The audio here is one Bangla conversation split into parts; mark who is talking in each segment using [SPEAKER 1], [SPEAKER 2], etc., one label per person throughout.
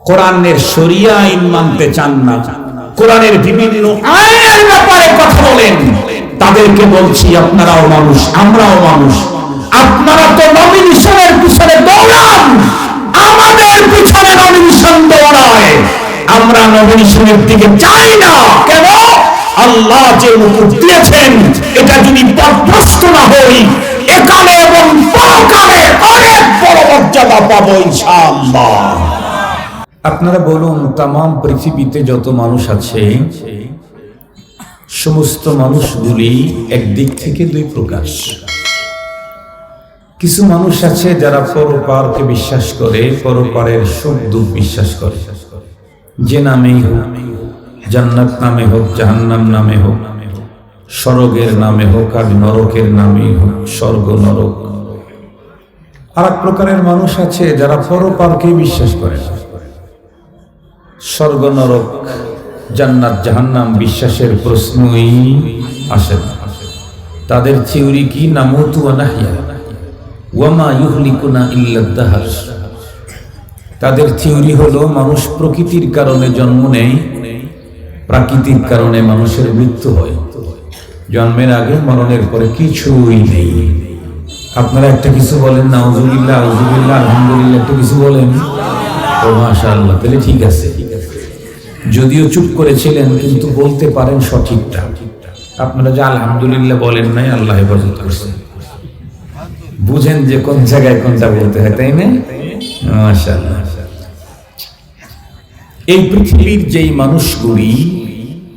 [SPEAKER 1] কোরআনের শরিয়া আইন মানতে চান না, কোরআনের বিভিন্ন আইনের ব্যাপারে কথা বলেন, তাদেরকে বলছি আপনারাও মানুষ, আমরাও মানুষ। আপনারা তো নমিনেশনের পিছনে দৌড়ান, আমাদের পিছনে নমিনেশন দৌড়ায়। আমরা নমিনেশনের দিকে যাই না। কেন? আল্লাহ যে মুকুট দিয়েছেন, এটা যদি পথভ্রষ্ট না হই, একালে এবং পরকালে অনেক বড় মর্যাদা পাবো ইনশাআল্লাহ। আপনারা বলুন, তাম পৃথিবীতে যত মানুষ আছে, সমস্ত মানুষগুলি একদিক থেকে দুই প্রকার। কিছু মানুষ আছে যারা পরপারকে বিশ্বাস করে, পরপারের সুখ দুঃখ বিশ্বাস করে, যে নামেই হোক, জান্নাত নামে হোক, জাহান্নাম নামে হোক, স্বর্গের নামে হোক আর নরকের নামেই হোক, স্বর্গ নরক। আর এক প্রকারের মানুষ আছে যারা পরপারকে বিশ্বাস করে, স্বর্গ নরক জান্নাত জাহান্নাম বিশ্বাসের প্রশ্নই আসে না। তাদের থিওরি কি? নামুতু ওয়া নাহইয়া ওয়া মা ইউহলিকুনা ইল্লা দাহর। তাদের থিওরি হলো মানুষ প্রকৃতির কারণে জন্ম নেয়, প্রাকৃতিক কারণে মানুষের মৃত্যু হয়, জন্মের আগে মরণের পরে কিছুই নেই। আপনারা একটা কিছু বলেন, নাউজুবিল্লাহ, আউযুবিল্লাহ, আলহামদুলিল্লাহ, একটা কিছু বলেন। ও মাশাআল্লাহ, তাহলে ঠিক আছে। যদিও চুপ করেছিলেন, কিন্তু বলতে পারেন সঠিকটা। আপনারা যে আলহামদুলিল্লাহ বলেন নাই, আল্লাহ হেফাজত করছেন। বুঝেন যে কোন জায়গায় কোনটা বলতে হয়, তাই না? মাশাআল্লাহ। এই পৃথিবীর যেই মানুষগুলি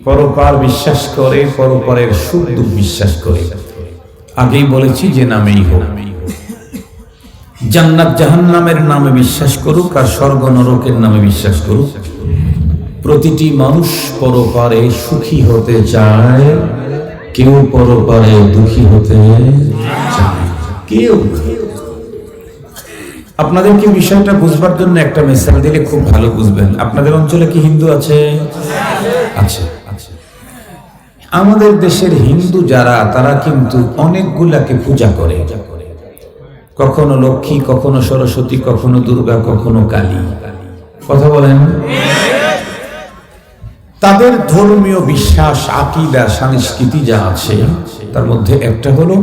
[SPEAKER 1] পরপার বিশ্বাস করে, পরপারের সুখ দুঃখ বিশ্বাস করে, আগেই বলেছি যে নামেই হোক, জান্নাত জাহান্নামের নামে বিশ্বাস করুক আর স্বর্গ নরকের নামে বিশ্বাস করুক, প্রতিটি মানুষ পরপারে সুখী হতে চায়, কেউ পরপারে দুঃখী হতে চায় কেউ। আপনাদেরকে বিষয়টা বুঝবার জন্য একটা মিসাল দিলে খুব ভালো বুঝবেন। আপনাদের অঞ্চলে কি হিন্দু আছে? আছে। আমাদের দেশের হিন্দু যারা, তারা কিন্তু অনেকগুলাকে পূজা করে, কখনো লক্ষ্মী, কখনো সরস্বতী, কখনো দুর্গা, কখনো কালী। কথা বলেন। তাদের ধর্মীয় বিশ্বাস, আকীদা, সংস্কৃতি যা আছে, তার মধ্যে একটা হলো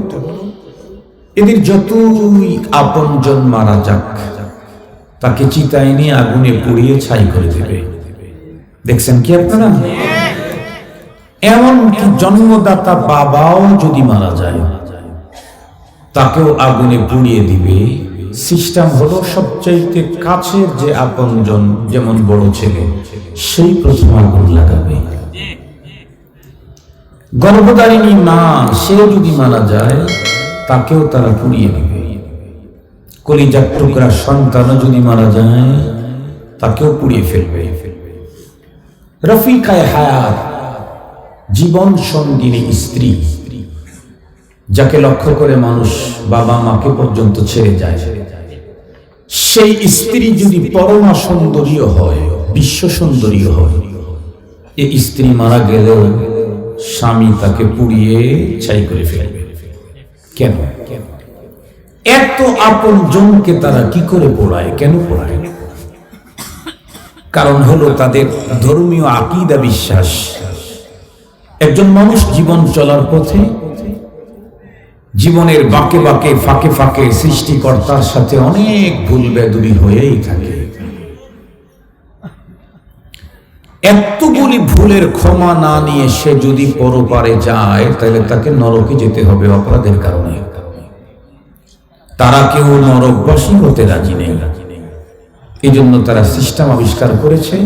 [SPEAKER 1] এদের যতই আপনজন মারা যাক, তাকে চিতায় নিয়ে আগুনে পুড়িয়ে ছাই করে দেবে। দেখছেন কি আপনারা? এমনকি জন্মদাতা বাবাও যদি মারা যায়, তাকেও আগুনে পুড়িয়ে দিবে। সিস্টেম হলো সবচাইতে কাছের যে আপনজন, যেমন বড় ছেলে, সেই প্রথম আগুন লাগাবে। গর্ভধারিণী মা, সে যদি মারা যায়, তাকেও তারা পুড়িয়ে দিবে। কলিজার টুকরা সন্তানও যদি মারা যায়, তাকেও পুড়িয়ে ফেলবে। রফিকায়ে হায়াত, জীবন সঙ্গিনী স্ত্রী, যাকে লক্ষ্য করে মানুষ বাবা মাকে পর্যন্ত ছেড়ে যায়, সেই স্ত্রী যদি পরমা সুন্দরী হয়, বিশ্ব সুন্দরী হয়, এই স্ত্রী মারা গেলেও স্বামী তাকে পুড়িয়ে ছাই করে ফেলবে। কেন? এত আপন জনকে তারা কি করে পোড়ায়? কেন পোড়ায়? কারণ হলো তাদের ধর্মীয় আকীদা, বিশ্বাস। একজন মানুষ জীবন চলার পথে, জীবনের বাঁকে বাঁকে, ফাঁকে ফাঁকে সৃষ্টিকর্তার সাথে অনেক ভুল বেদুরি হয়েই থাকে। এতগুলি ভুলের ক্ষমা না নিয়ে সে যদি পরপারে যায়, তাহলে তাকে নরকে যেতে হবে অপরাধের কারণে। তারা কেউ নরকবাসী হতে রাজি নেই। এই জন্য তারা সিস্টেম আবিষ্কার করেছে,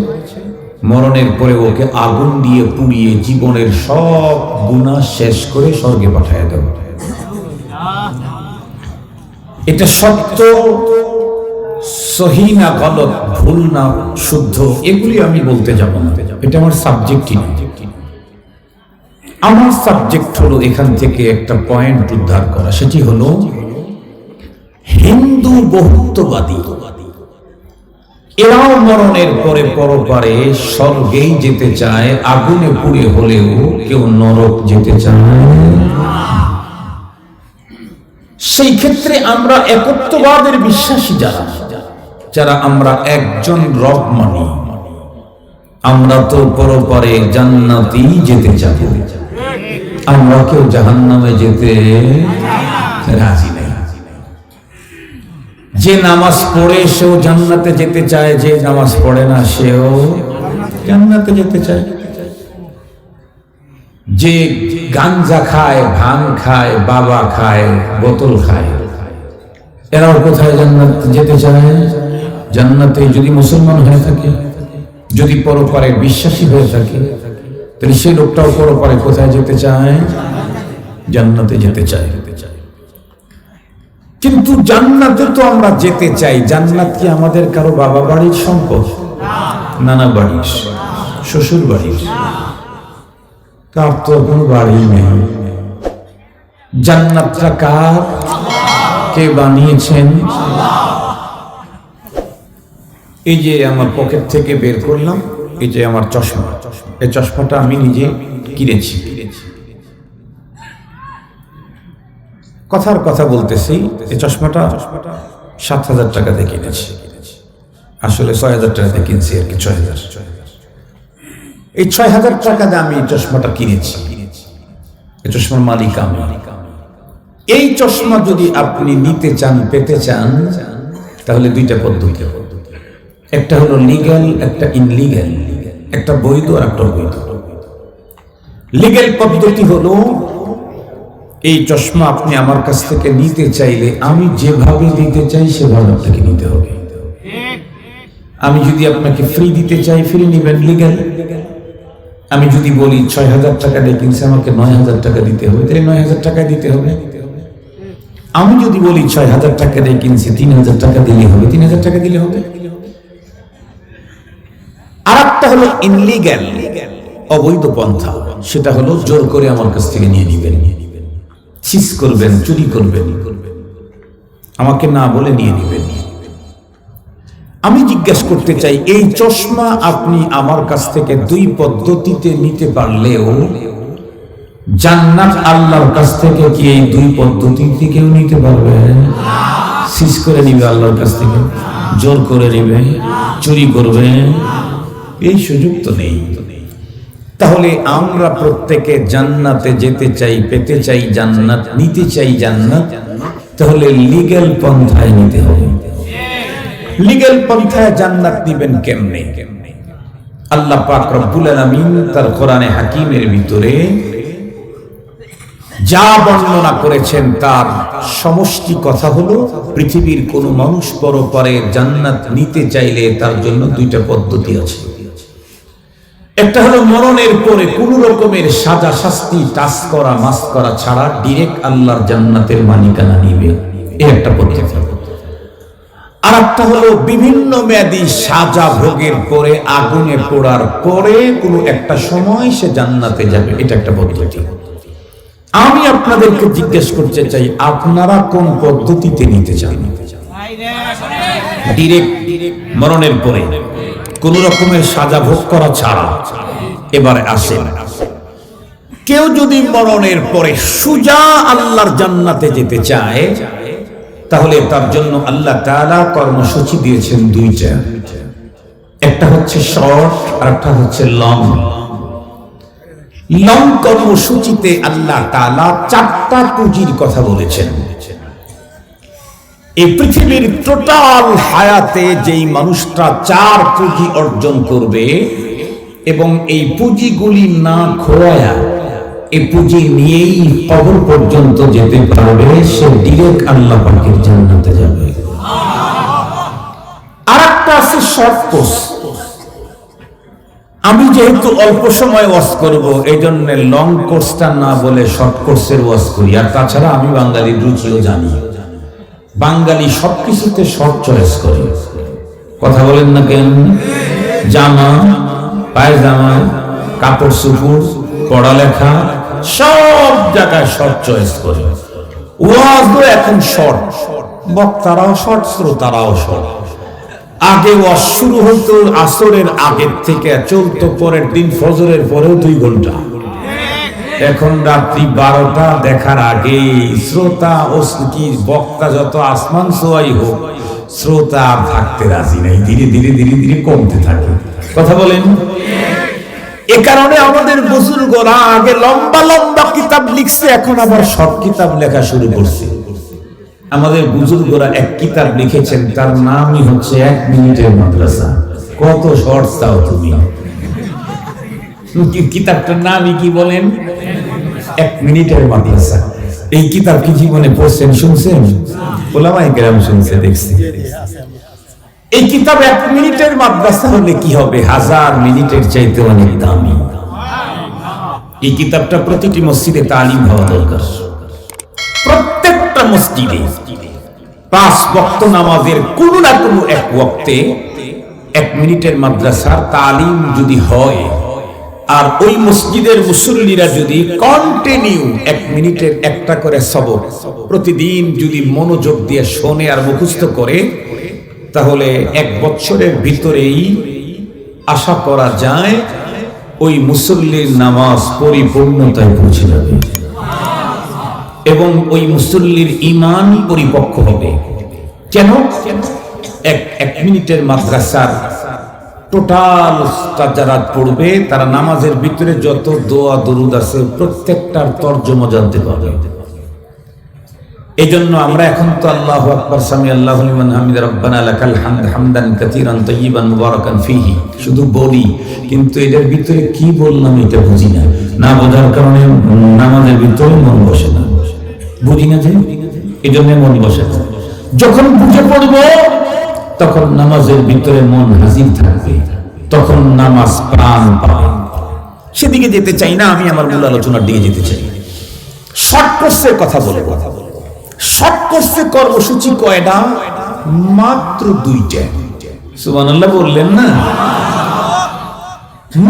[SPEAKER 1] মরণের পরে ওকে আগুন দিয়ে পুড়িয়ে জীবনের সব গুনাহ শেষ করে স্বর্গে পাঠায় দেব। এটা সত্য, সহি না গলত, ভুল না শুদ্ধ, এগুলি আমি বলতে যাব না, এটা আমার সাবজেক্টই না। আমার সাবজেক্ট হলো এখান থেকে একটা পয়েন্ট উদ্ধার করা, সেটি হলো হিন্দু বহুত্ববাদী। এরাও মরণের পরে পরপারে স্বর্গেই যেতে চায়, আগুনে পুড়ে হলেও কেউ নরক যেতে চায়। সেই ক্ষেত্রে আমরা একত্ববাদের বিশ্বাসী যারা, যারা আমরা একজন রব মানি, আমরা তো পরপারে জান্নাতি যেতে চাই, আমরা কেউ জাহান্নামে যেতে রাজি নাই। যে নামাজ পড়ে সেও জান্নাতে যেতে চায়, যে নামাজ পড়ে না সেও জান্নাতে যেতে চায়। যে গাঞ্জা খায়, ভাঙ খায়, বাবা খায়, বোতল খায়, এরাও কোথায় জান্নাত যেতে চায়? জান্নাতে। যদি মুসলমান হয়ে থাকে, যদি পরপারে বিশ্বাসী হয়ে থাকে, তাহলে সেই লোকটাও পরপারে কোথায় যেতে চায়? জান্নাতে যেতে চায়। কিন্তু জান্নাতে তো আমরা যেতে চাই। জান্নাত কি আমাদের কারো বাবা বাড়ির সম্পদ? নানা বাড়ির, শ্বশুর বাড়ির, কার তো কোনো বাড়ি নেই। জান্নাতটা কার? কে বানিয়েছেন? এই যে আমার পকেট থেকে বের করলাম, এই যে আমার চশমা, এই চশমাটা আমি নিজে কিনেছি। কথার কথা বলতেছি, এই চশমাটা 7,000 টাকা দিয়ে কিনেছি। আসলে 6,000 টাকা দিয়ে কিনছি আর কি, 6,000। এই 6,000 টাকা দিয়ে আমি এই চশমাটা কিনেছি। এই চশমার মালিক আমি। এই চশমা যদি আপনি নিতে চান, পেতে চান, তাহলে দুইটা পদ্ধতি। একটা হলো লিগ্যাল, একটা ইনলিগ্যাল। একটা বৈধ আর একটা অবৈধ। লিগ্যাল পদ্ধতি হলো, এই চশমা আপনি আমার কাছ থেকে নিতে চাইলে আমি যেভাবে দিতে চাই সেভাবে আপনাকে নিতে হবে। আমি যদি আপনাকে ফ্রি দিতে চাই, ফ্রি নিবেন, লিগ্যাল। আমি যদি বলি 6,000 টাকা দিয়ে কিনছে, আমাকে 9,000 টাকা দিতে হবে, তাহলে 9,000 টাকা দিতে হবে। আমি যদি বলি 6,000 টাকা দিয়ে কিনছি, 3,000 টাকা দিলে হবে, 3,000 টাকা দিলে হবে। আর একটা হলো ইনলিগ্যাল, অবৈধ পন্থা। সেটা হলো জোর করে আমার কাছ থেকে নিয়ে নিবেন, চিজ করবেন, চুরি করবেন, আমাকে না বলে নিয়ে নিবেন। আমি জিজ্ঞাসা করতে চাই, এই চশমা আপনি আমার কাছ থেকে দুই পদ্ধতিতে নিতে পারলেও জান্নাত আল্লাহর কাছ থেকে কি এই দুই পদ্ধতিতে কেউ নিতে পারবে? চিজ করে নিবে আল্লাহর কাছ থেকে, জোর করে নিবে, চুরি করবে, এই সুযোগ তো নেই। তাহলে আমরা প্রত্যেকে জান্নাতে যেতে চাই, পেতে চাই জান্নাত, নিতে চাই জান্নাত, তাহলে লিগ্যাল পন্থায় নিতে হবে। লিগ্যাল পন্থায় জান্নাত নিবেন কেমনে? আল্লাহ পাক রব্বুল আলামিন তার কোরআনে হাকিমের ভিতরে যা বর্ণনা করেছেন তার সমষ্টি কথা হলো, পৃথিবীর কোন মানুষ পরপারে জান্নাত নিতে চাইলে তার জন্য দুইটা পদ্ধতি আছে। একটা হলো মরণের পরে কোন রকমের সাজা শাস্তি, টাচ করা, মাস করা ছাড়া ডিরেক্ট আল্লাহর জান্নাতের মালিকানা নিবে, এই একটা পদ্ধতি। আর একটা হলো বিভিন্ন মেয়াদী সাজা ভোগের পরে, আগুনে পোড়ার পরে কোন একটা সময় সে জান্নাতে যাবে, এটা একটা পদ্ধতি। আমি আপনাদেরকে জিজ্ঞেস করতে চাই, আপনারা কোন পদ্ধতিতে নিতে চান? ডিরেক্ট মরণের পরে কোন রকমের সাজা ভোগ করা ছাড়া। এবারে আসেন, কেউ যদি মরণের পরে সুজা আল্লাহর জান্নাতে যেতে চায়, তাহলে তার জন্য আল্লাহ তাআলা কর্মসূচি দিয়েছেন দুইটা। একটা হচ্ছে শর্ট আর একটা হচ্ছে লং। লং কর্মসূচিতে আল্লাহ তাআলা 4টা পুঁজির কথা বলেছেন। এই পৃথিবীর টোটাল হায়াতে যেই মানুষটা 4 পুঁজি অর্জন করবে এবং এই পুঁজিগুলি না খোয়ায়া এই পুঁজি নিয়েই কবর পর্যন্ত যেতে পারবে, সে ডিরেক্ট আল্লাহ পাকের জান্নাতে যাবে। আর একটা আছে শর্ট কোর্স। আমি যেহেতু অল্প সময় ওয়াজ করব, এই জন্য লং কোর্সটা না বলে শর্ট কোর্সের ওয়াজ করি। আর তাছাড়া আমি বাঙালির রুচিও জানি, বাঙালি সবকিছুতে শর্ট চয়েস করে। কথা বলেন না কেন? জামা, পায়জামা, কাপড় চোপড়, পড়ালেখা সব জায়গায় শর্ট চয়েস করে। ওয়াজও এখন শর্ট, বক্তারাও শর্ট, শ্রোতারাও শর্ট। আগে ওয়াজ শুরু হতো আসরের আগের থেকে, চলতো পরের দিন ফজরের পরেও 2 ঘন্টা। এখন রাত্রি 12টা দেখার আগে শ্রোতা ও কি বক্তা যত আসমান ছোঁয়াই হোক, শ্রোতা আর থাকতে রাজি নাই, ধীরে ধীরে ধীরে ধীরে কমতে থাকে। কথা বলেন। এ কারণে আমাদের বুজুর্গরা আগে লম্বা লম্বা কিতাব লিখছে, এখন আবার সব কিতাব লেখা শুরু করছে। আমাদের বুজুর্গরা এক কিতাব লিখেছেন, তার নামই হচ্ছে 1 মিনিটের মাদ্রাসা। কত শর্ট চাও তুমি? কিতাবটার নামই কি বলেন? 1 মিনিটের মাদ্রাসা। এই কিতাব কি জীবনে পড়ছেন, শুনছেন? ওলামায়ে কেরাম শুনছে, দেখছি। এই কিতাব 1 মিনিটের মাদ্রাসা হলে কি হবে? 1000 মিনিটের চাইতে অনেক দামি। এই কিতাবটা প্রতিটি মসজিদে তালিম হওয়া দরকার। প্রত্যেকটা মসজিদে 5 ওয়াক্ত নামাজের কোন না কোন এক ওয়াক্তে 1 মিনিটের মাদ্রাসার তালিম যদি হয়, আর ওই মসজিদের মুসল্লিরা যদি কন্টিনিউ 1 মিনিটের একটা করে সবক প্রতিদিন যদি মনোযোগ দিয়ে শোনে আর মুখস্থ করে, তাহলে 1 বছরের ভিতরেই আশা করা যায় ওই মুসল্লির নামাজ পরিপূর্ণতায় পৌঁছে যাবে এবং ওই মুসল্লির ঈমান পরিপক্ক হবে। কেন? 1 মিনিটের মাদ্রাসার টোটাল যারা পড়বে, তারা নামাজের ভিতরে যত দোয়া দরুদ আছে প্রত্যেকটার তর্জমা জানতে পারবে। এই জন্য আমরা এখন তো আল্লাহু আকবার, সামি আল্লাহু লিমান হামিদা, রব্বানা লাকাল হামদ হামদান কাসীরান তাইয়িবান মুবারাকান ফীহি শুধু বলি, কিন্তু এটার ভিতরে কি বললাম এটা বুঝি না। না বোঝার কারণে নামাজের ভিতরে মন বসে না, বুঝি না যে, এই জন্য মন বসে না। যখন বুঝে পড়বো তখন নামাজের ভিতরে মন হাজির থাকবে, তখন নামাজ প্রাণ পাবে। সেদিকে যেতে চাই না, আমি আমার মূল আলোচনার দিকে যেতে চাই। শর্ট কোর্সের কথা বলে শর্ট কোর্সের কর্মসূচি কয়টা? মাত্র 2টা। সুবহানাল্লাহ বললেন না?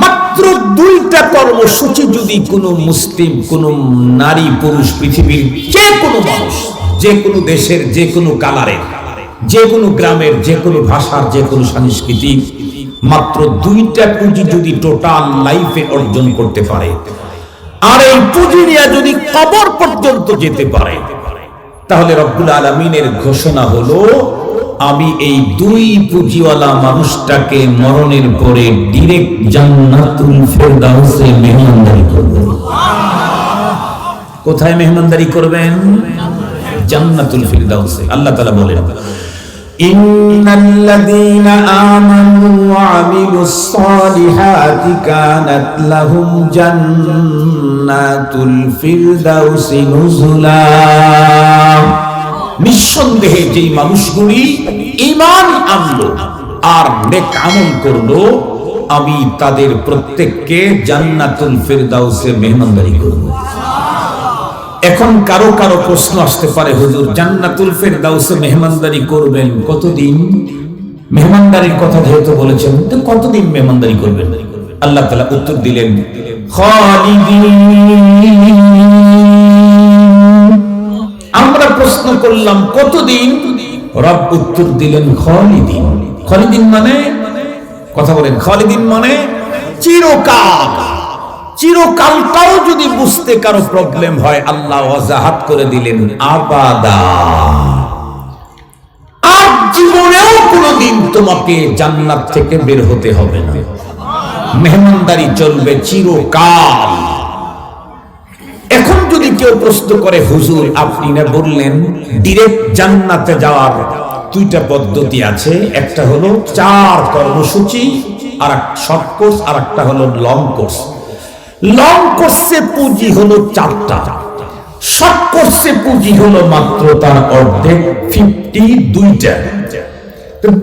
[SPEAKER 1] মাত্র 2টা কর্মসূচি যদি কোনো মুসলিম, কোনো নারী পুরুষ, পৃথিবীর যে কোনো মানুষ, যে কোনো দেশের, যে কোনো কালারের, যে কোনো গ্রামের, যে কোনো ভাষার, যে কোনো সংস্কৃতি, মাত্র 2টা পুঁজি যদি টোটাল লাইফে অর্জন করতে পারে, আর এই পুঁজি নিয়ে যদি কবর পর্যন্ত যেতে পারে, তাহলে রব্বুল আলামিনের ঘোষণা হলো, আমি এই 2 পুঁজিওয়ালা মানুষটাকে মরণের পরে ডাইরেক্ট জান্নাতুল ফেরদাউসে মেহমানদারি করব। কোথায় মেহমানদারি করবেন? জান্নাতুল ফিরদাউসে। আল্লাহ তাআলা বলেন, ইন্নাল্লাযীনা আমানু ওয়া আমিলুস সালিহাতি কানাত লাহুম জান্নাতুল ফিরদাউসি নুজুলা। নিঃসন্দেহে যেই মানুষগুলি ঈমান আনলো আর নেক আমল করলো, আমি তাদের প্রত্যেককে জান্নাতুল ফিরদাউসে মেহমানদারি করব। এখন কারো কারো প্রশ্ন আসতে পারে, হুজুর জান্নাতুল ফিরদাউসে মেহমানদারি করবেন কতদিন? মেহমানদারির কথা যেহেতু বলেছেন, তো কতদিন মেহমানদারি করবেন? আল্লাহ তাআলা উত্তর দিলেন, খালিদিন। আমরা প্রশ্ন করলাম কতদিন? রব উত্তর দিলেন খালিদিন। খালিদিন মানে, কথা বলেন, খালিদিন মানে চিরকাল। চিরকালটাও যদি বুঝতে কারো প্রবলেম হয়, আল্লাহ ওয়াজাহাত করে দিলেন আবাদা। আর জীবনেও কোনোদিন তোমাকে জান্নাত থেকে বের হতে হবে না, মেহমানদারি চলবে চিরকাল। এখন যদি কেউ প্রশ্ন করে, হুজুর আপনি না বললেন ডাইরেক্ট জান্নাতে যাওয়ার 2টা পদ্ধতি আছে, একটা হলো 4 কর্মসূচি, আর শর্ট কোর্স, আর একটা হলো লং কোর্স। লং কোর্সে পুঁজি হলো 4টা, শর্ট কোর্সে পুঁজি হলো মাত্র তার অর্ধেক 52টা।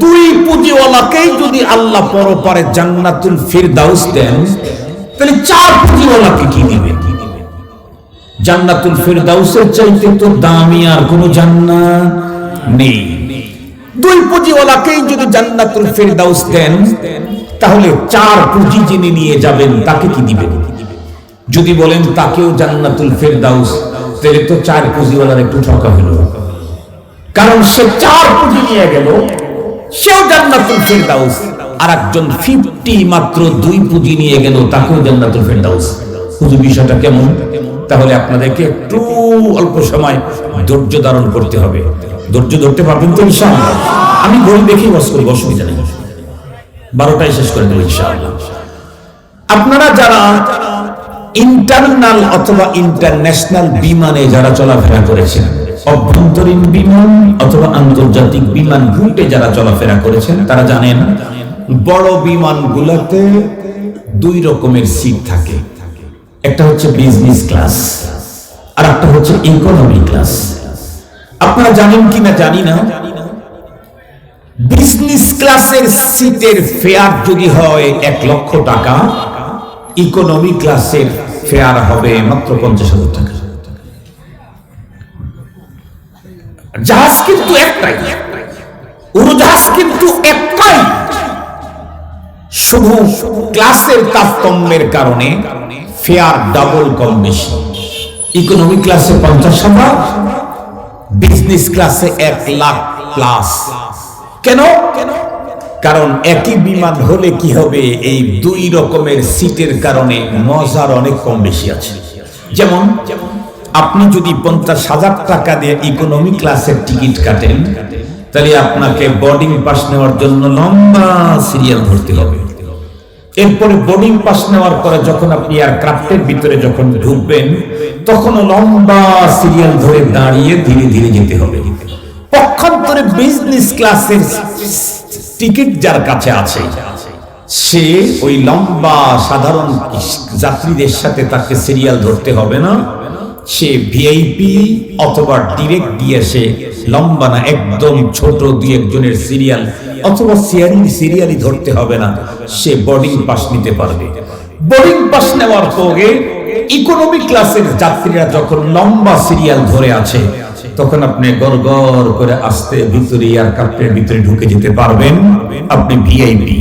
[SPEAKER 1] 2 পুঁজিওয়ালাকেই যদি আল্লাহ পরপারে জান্নাতুল ফিরদাউস দেন, তাহলে 4 পুঁজিওয়ালাকে কি দিবেন? জান্নাতুল ফিরদাউসের চাইতে তো দামি আর কোনো জান্নাত নেই। 2 পুঁজিওয়ালাকেই যদি জান্নাতুল ফিরদাউস দেন, তাহলে 4 পুঁজি যিনি নিয়ে যাবেন তাকে কি দিবেন? যদি বলেন তাকেও জান্নাতুল ফিরদাউস, তাহলে তো 4 পুঁজিওয়ালার একটু ঠকা হলো, কারণ সে 4 পুঁজি নিয়ে গেল, সেও জান্নাতুল ফিরদাউস। আর একজন 50 মাত্র 2 পুঁজি নিয়ে গেল, তাকেও জান্নাতুল ফিরদাউস। শুধু বিষয়টা কেমন? তাহলে আপনাদেরকে একটু অল্প সময় ধৈর্য ধারণ করতে হবে। ধৈর্য ধরতে পারবেন তো ইনশাআল্লাহ? আমি ঘড়ি দেখেই বস করি, অসুবিধা নেই, 12টায় শেষ করে দেবো ইনশাআল্লাহ। আপনারা যারা ইন্টারনাল অথবা ইন্টারন্যাশনাল বিমানে যারা চলাফেরা করেছেন, অভ্যন্তরীণ বিমান অথবা আন্তর্জাতিক বিমান রুটে যারা চলাফেরা করেছেন, তারা জানেন বড় বিমানগুলোতে দুই রকমের সিট থাকে। একটা হচ্ছে বিজনেস ক্লাস আর একটা হচ্ছে ইকোনমি ক্লাস। আপনারা জানেন কিনা জানি না, বিজনেস ক্লাসের সিটের ফেয়ার যদি হয় 1 লক্ষ টাকা, ইকোনমি ক্লাসের ফেয়ার হবে মাত্র 50,000 টাকা। জাহাজ কিন্তু একটাই, উড়োজাহাজ কিন্তু একটাই, শুধু ক্লাসের তারতম্যের কারণে ফেয়ার ডাবল কম বেশি। ইকোনমি ক্লাসে 50,000, বিজনেস ক্লাসে 1 লাখ প্লাস। কেন? কারণ একই বিমান হলে কি হবে, এই দুই রকমের সিটের কারণে মজার অনেক কম বেশি আছে। যেমন আপনি যদি 50,000 টাকা দিয়ে ইকোনমি ক্লাসের টিকিট কাটেন, তাহলে আপনাকে বোর্ডিং পাস নেওয়ার জন্য লম্বা সিরিয়াল ধরতে হবে। এরপরে বোর্ডিং পাস নেওয়ার পরে যখন আপনি এয়ারক্রাফটের ভিতরে যখন ঢুকবেন, তখনও লম্বা সিরিয়াল ধরে দাঁড়িয়ে ধীরে ধীরে যেতে হবে। পক্ষান্তরে বিজনেস ক্লাসের টিকিট যার কাছে আছে, সে ওই লম্বা সাধারণ যাত্রীদের সাথে তাকে সিরিয়াল ধরতে হবে না। সে ভিআইপি অথবা ডিরেক্ট দিয়ে সে লম্বা না, একদম ছোট 2-1 জনের সিরিয়াল অথবা সিরিয়ালই ধরতে হবে না, সে বোর্ডিং পাস নিতে পারবে। বোর্ডিং পাস নেওয়ার পরে ইকোনমি ক্লাসের যাত্রীরা যখন লম্বা সিরিয়াল ধরে আছে, তখন আপনি গড় গড় করে আস্তে ভিতরে এয়ারক্রাফটের ভিতরে ঢুকে যেতে পারবেন, আপনি ভিআইপি।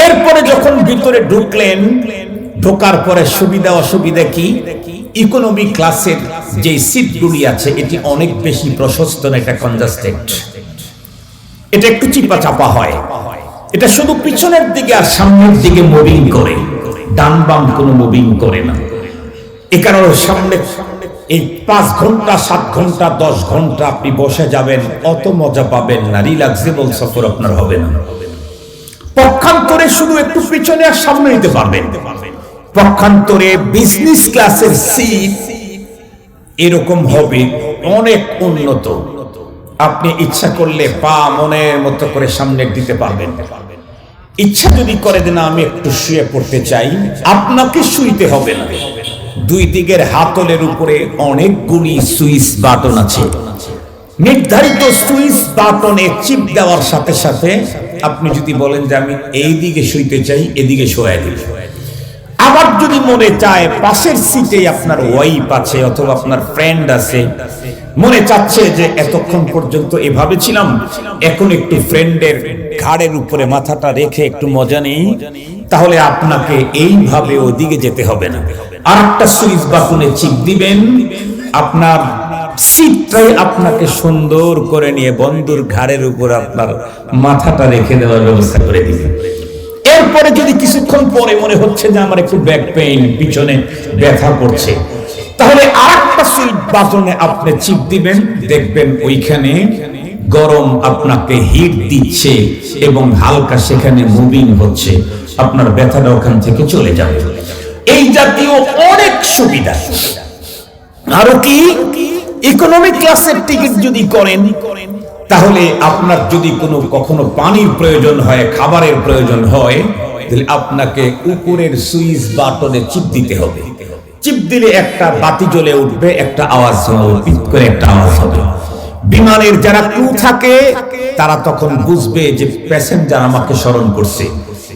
[SPEAKER 1] এরপরে যখন ভিতরে ঢুকলেন, ঢোকার পরে সুবিধা অসুবিধা কি? ইকোনমি ক্লাসের যে সিটগুলি আছে এটি অনেক বেশি প্রশস্ত না, এটা কনজাস্টেড, এটা একটু চিপা চাপা হয়, এটা শুধু পিছনের দিকে আর সামনের দিকে মুভিং করে, ডান বাম কোনো মুভিং করে না। এ কারণে সামনে এই 5 ঘন্টা 7 ঘন্টা 10 ঘন্টা আপনি বসে যাবেন, অত মজা পাবেন না, রিল্যাক্সেবল সফর আপনার হবে না। পক্ষান্তরে শুধু একটু পিছনে আর সামনে নিতে পারবেন। পক্ষান্তরে বিজনেস ক্লাসের সিট এরকম হবে, অনেক উন্নত। আপনি ইচ্ছা করলে পা মনের মতো করে সামনে দিতে পারবেন। ইচ্ছা যদি করে দেন আমি একটু শুয়ে পড়তে চাই, আপনাকে শুইতে হবে না। দুই দিকের হাতলের উপরে অনেকগুলি সুইচ বাটন আছে। নির্ধারিত সুইচ বাটনে চিপ দেওয়ার সাথে সাথে আপনি যদি বলেন যে আমি এই দিকে শুইতে চাই, এদিকে শোয়া দিই। আবার যদি মনে চায় পাশের সিটে আপনার ওয়াইফ আছে অথবা আপনার ফ্রেন্ড আছে, মনে চাচ্ছে যে এতক্ষণ পর্যন্ত এভাবে ছিলাম, এখন একটু ফ্রেন্ডের ঘাড়ের উপরে মাথাটা রেখে একটু মজা নেই, তাহলে আপনাকে এইভাবে ওদিকে যেতে হবে না। আর একটা সুইচ বাটনে চিপ দিবেন, আপনার সিটটাই আপনাকে সুন্দর করে নিয়ে বন্ধুর ঘাড়ের উপর আপনার মাথাটা রেখে দেওয়ার ব্যবস্থা করে দিবেন। এরপরে যদি কিছুক্ষণ পরে মনে হচ্ছে যে আমার একটু ব্যাক পেইন, পিছনে ব্যথা করছে, তাহলে আরেকটা সুইচ বাটনে আপনি চিপ দিবেন, দেখবেন ওইখানে গরম আপনাকে হিট দিচ্ছে এবং হালকা সেখানে মুভিং হচ্ছে, আপনার ব্যথাটা ওখান থেকে চলে যাবে। এই জাতীয় অনেক সুবিধা। আরো কি, ইকোনমি ক্লাসের টিকিট যদি করেন, তাহলে আপনার যদি কখনো পানির প্রয়োজন হয়, খাবারের প্রয়োজন হয়, তাহলে আপনাকে উপরের সুইচ বাটনে চিপ দিতে হবে। চিপ দিলে একটা বাতি জ্বলে উঠবে, একটা আওয়াজ হবে, পিপ করে একটা আওয়াজ হবে। বিমানের যারা ক্রু থাকে তারা তখন বুঝবে যে প্যাসেঞ্জার আমাকে স্মরণ করছে,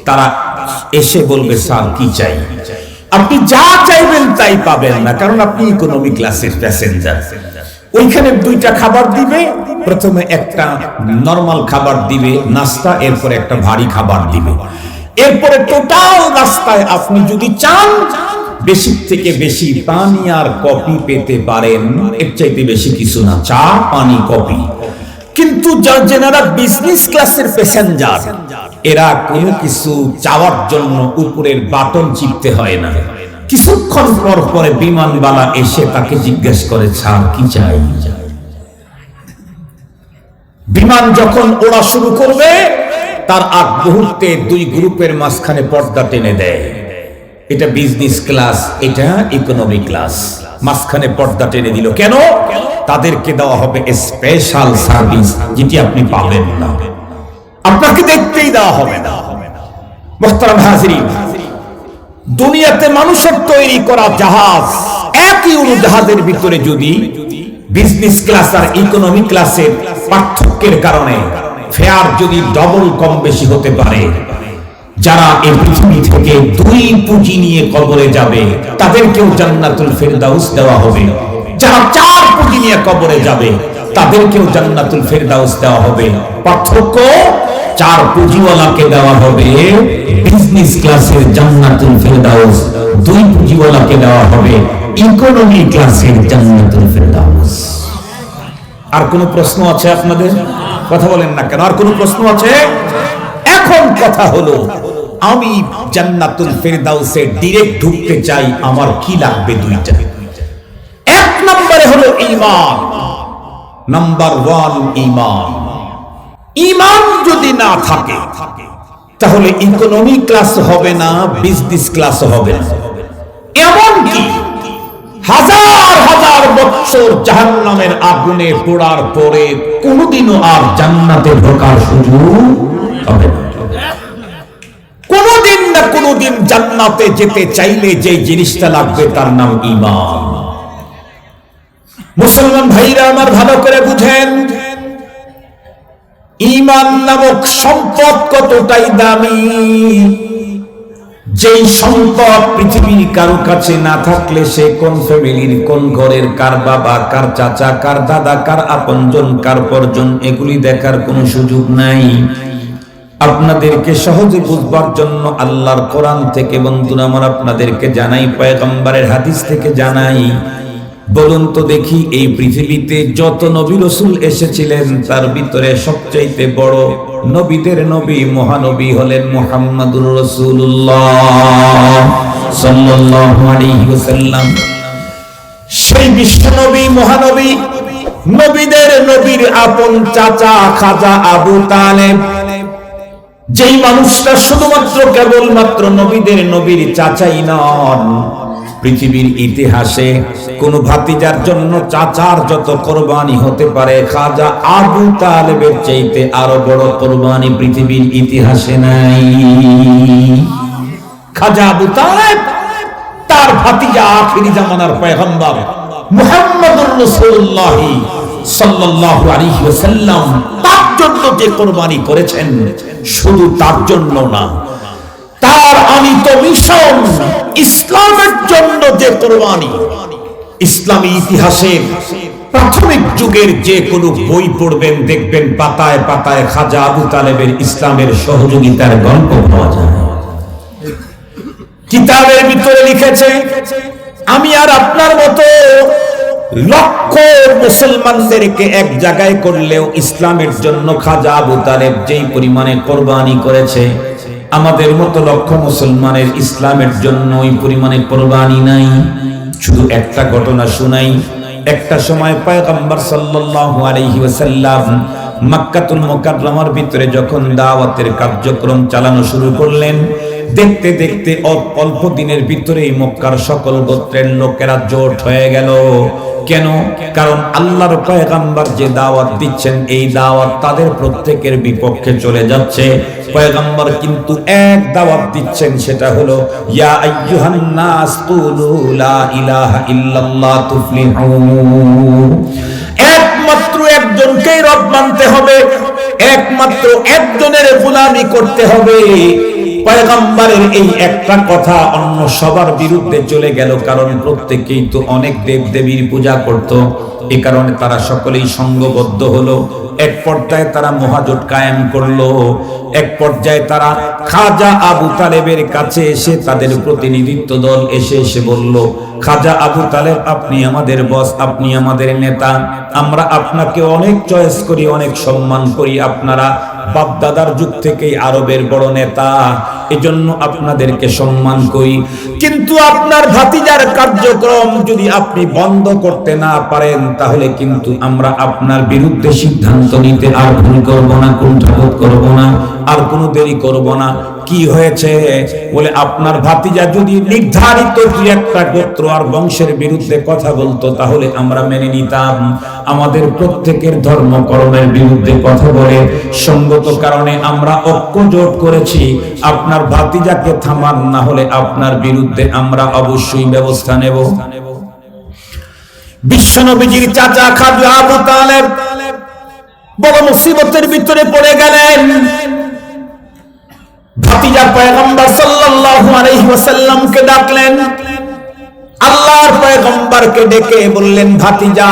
[SPEAKER 1] তারা এসে বলবে স্যার কি চাই। আপনি যা চাইবেন তাই পাবেন না, কারণ আপনি ইকোনমি ক্লাসের প্যাসেঞ্জার। ওইখানে 2টা খাবার দিবে, প্রথমে একটা নরমাল খাবার দিবে নাস্তা, এরপরে একটা ভারী খাবার দিবে। এরপরে টোটাল রাস্তায় আপনি যদি চান বেশি থেকে বেশি পানি আর কফি পেতে পারেন, এর চাইতে বেশি কিছু না, চা পানি কফি। কিন্তু যারা বিজনেস ক্লাসের প্যাসেঞ্জার, এরা কোনো কিছু চাওয়ার জন্য উপরের বাটন চিপতে হয় না। কিছুক্ষণ পর পরে বিমানবালা এসে তাকে জিজ্ঞেস করে স্যার কি চাই। বিমান যখন ওড়া শুরু করবে তার আগ মুহূর্তে দুই গ্রুপের মাঝখানে পর্দা টেনে দেয়। এটা বিজনেস ক্লাস, এটা ইকোনমি ক্লাস। মাঝখানে পর্দা টেনে দিল কেন? তাদেরকে দেওয়া হবে স্পেশাল সার্ভিস, যেটি আপনি পাবেন না, আপনাকে দেখতেই দেওয়া হবে না। মুহতারাম হাজিরিন, দুনিয়াতে মানুষের তৈরি করা জাহাজ, একই উড়োজাহাজের ভিতরে যদি বিজনেস ক্লাস আর ইকোনমি ক্লাসের পার্থক্যের কারণে ফেয়ার যদি ডবল কম বেশি হতে পারে, যারা এই পৃথিবী থেকে দুই পুঁজি নিয়ে কবরে যাবে তাদেরকেও জান্নাতুল ফেরদাউস দেওয়া হবে। যারা চার পুঁজি নিয়ে কবরে যাবে তাদেরকেও জান্নাতুল ফেরদাউস দেওয়া হবে। পার্থক্য, চার পুঁজিওয়ালাকে দেওয়া হবে বিজনেস ক্লাসের জান্নাতুল ফেরদাউস, দুই পুঁজিওয়ালাকে দেওয়া হবে ইকোনমি ক্লাসের জান্নাতুল ফেরদাউস। আর কোন প্রশ্ন আছে আপনাদের? কথা বলেন না কেন? আর কোন প্রশ্ন আছে? এখন কথা হলো, আমি জান্নাতুল ফেরদাউসে ডাইরেক্ট ঢুকতে চাই, আমার কি লাগবে? দুইটা। এক নম্বরে হলো ঈমান। নাম্বার 1 ঈমান। ঈমান যদি না থাকে তাহলে ইকোনমি ক্লাস হবে না, বিজনেস ক্লাস হবে না। এমন কি হাজার হাজার বছর জাহান্নামের আগুনে পোড়ার পরে কোনদিনও আর জান্নাতে ঢোকার সুযোগ হবে না। কোনদিন না কোনদিন জান্নাতে যেতে চাইলে যে জিনিসটা লাগবে তার নাম ঈমান। মুসলমান ভাইরা আমার, ভালো করে বুঝেন, ঈমান নামক সম্পদ কতটাই দামি। যেই সম্পদ পৃথিবীর কারো কাছে না থাকলে সে কোন ফ্যামিলির, কোন ঘরের, কার বাবা, কার চাচা, কার দাদা, কার আপনজন, কার পরজন, এগুলি দেখার কোনো সুযোগ নাই। আপনাদেরকে সহজে বুঝবার জন্য আল্লাহর কোরআন থেকে বন্ধুরা আমার আপনাদেরকে জানাই, পয়গম্বরের হাদিস থেকে জানাই। বলুন তো দেখি, এই পৃথিবীতে যত নবী রাসূল এসেছিলেন তার ভিতরে সবচাইতে বড় নবীদের নবী, মহানবী হলেন মুহাম্মদুর রাসূলুল্লাহ সাল্লাল্লাহু আলাইহি ওয়াসাল্লাম। সেই বিশ্ব নবী, মহানবী, নবীদের নবীর আপন চাচা খাজা আবু তালেব, যেই মানুষটা শুধুমাত্র কেবলমাত্র নবীদের নবীর চাচাই নন, পৃথিবীর ইতিহাসে কোন ভাতিজার জন্য চাচার যত কোরবানি হতে পারে, খাজা আবু তালেবের চাইতে আরো বড় কোরবানি পৃথিবীর ইতিহাসে নাই। খাজা আবু তালেব তার ভাতিজা আখিরি জামানার পয়গম্বর মুহাম্মদুর রাসূলুল্লাহ সাল্লাল্লাহু আলাইহি ওয়াসাল্লাম তার জন্য যে কোরবানি করেছেন, শুধু তার জন্য না, তার অনিত মিশন ইসলামের জন্য যে কোরবানি। ইসলামী ইতিহাসের প্রাথমিক যুগের যে কোনো বই পড়বেন দেখবেন পাতায় পাতায় খাজা আবু তালেবের ইসলামের সহযোগিতার গল্প পাওয়া যায়। কিতাবের ভিতরে লিখেছে, আমি আর আপনার মতো লক্ষ মুসলমানদেরকে এক জায়গায় করলেও ইসলামের জন্য খাজা আবু তালেব যেই পরিমাণে কোরবানি করেছে, আমাদের মতো লক্ষ মুসলমানের ইসলামের জন্য ওই পরিমাণে কোরবানি নাই। শুধু একটা ঘটনা শুনাই। একটা সময় পয়গম্বর সাল্লাল্লাহু আলাইহি ওয়াসাল্লাম মক্কাতুল মুকাররমার ভিতরে যখন দাওয়াতের কার্যক্রম চালানো শুরু করলেন, দেখতে দেখতে অল্প দিনের ভিতরেই মক্কার সকল গোত্রের লোকেরা জোট হয়ে গেল। কেন? কারণ আল্লাহর পয়গম্বর যে দাওয়াত দিচ্ছেন, এই দাওয়াত তাদের প্রত্যেকের বিপক্ষে চলে যাচ্ছে। পয়গম্বর কিন্তু এক দাওয়াত দিচ্ছেন, সেটা হলো ইয়া আইয়ুহান নাস কুলু লা ইলাহা ইল্লাল্লাহ তুফলিহুন। একমাত্র একজনকেই রব মানতে হবে, একমাত্র একজনের গোলামি করতে হবে। পয়গম্বরের এই একটা কথা অন্য সবার বিরুদ্ধে চলে গেল, কারণ প্রত্যেকেই তো অনেক দেব দেবীর পূজা করত। এই কারণে তারা সকলেই সংঘবদ্ধ হলো, এক পর্যায়ে তারা মহাজোট কায়েম করলো। এক পর্যায়ে তারা খাজা আবু তালেবের কাছে এসে তাদের প্রতিনিধিত্ব দল এসে বলল, খাজা আবু তালেব, আপনি আমাদের বস, আপনি আমাদের নেতা, আমরা আপনাকে অনেক চয়েস করি, অনেক সম্মান করি, আপনারা বাপদাদার যুগ থেকেই আরবের বড় নেতা, এজন্য আপনাদেরকে সম্মান করি। কিন্তু আপনার ভাতিজার কার্যক্রম যদি আপনি বন্ধ করতে না পারেন, তাহলে কিন্তু আমরা আপনার বিরুদ্ধে সিদ্ধান্ত নিতে আর ভুল করব না, কুণ্ঠাবোধ করব না, আর কোনো দেরি করব না। কি হয়েছে? বলে, আপনার ভাতিজা যদি নির্ধারিত একটা গোত্র আর বংশের বিরুদ্ধে কথা বলতো, তাহলে আমরা মেনে নিতাম। আমাদের প্রত্যেকের ধর্মকর্মের বিরুদ্ধে কথা বলে সঙ্গত কারণে আমরা ঐক্যজোট করেছি। আপনার ভাতিজাকে থামান, না হলে আপনার বিরুদ্ধে আমরা অবশ্যই ব্যবস্থা নেব। বিশ্বনবীজির চাচা খাজা আবু তালেব বড় মুসিবতের ভিতরে পড়ে গেলেন। ভাতিজা পয়গম্বর সাল্লাল্লাহু আলাইহি ওয়াসাল্লামকে ডাকলেন। আল্লাহর পয়গম্বরকে ডেকে বললেন, ভাতিজা,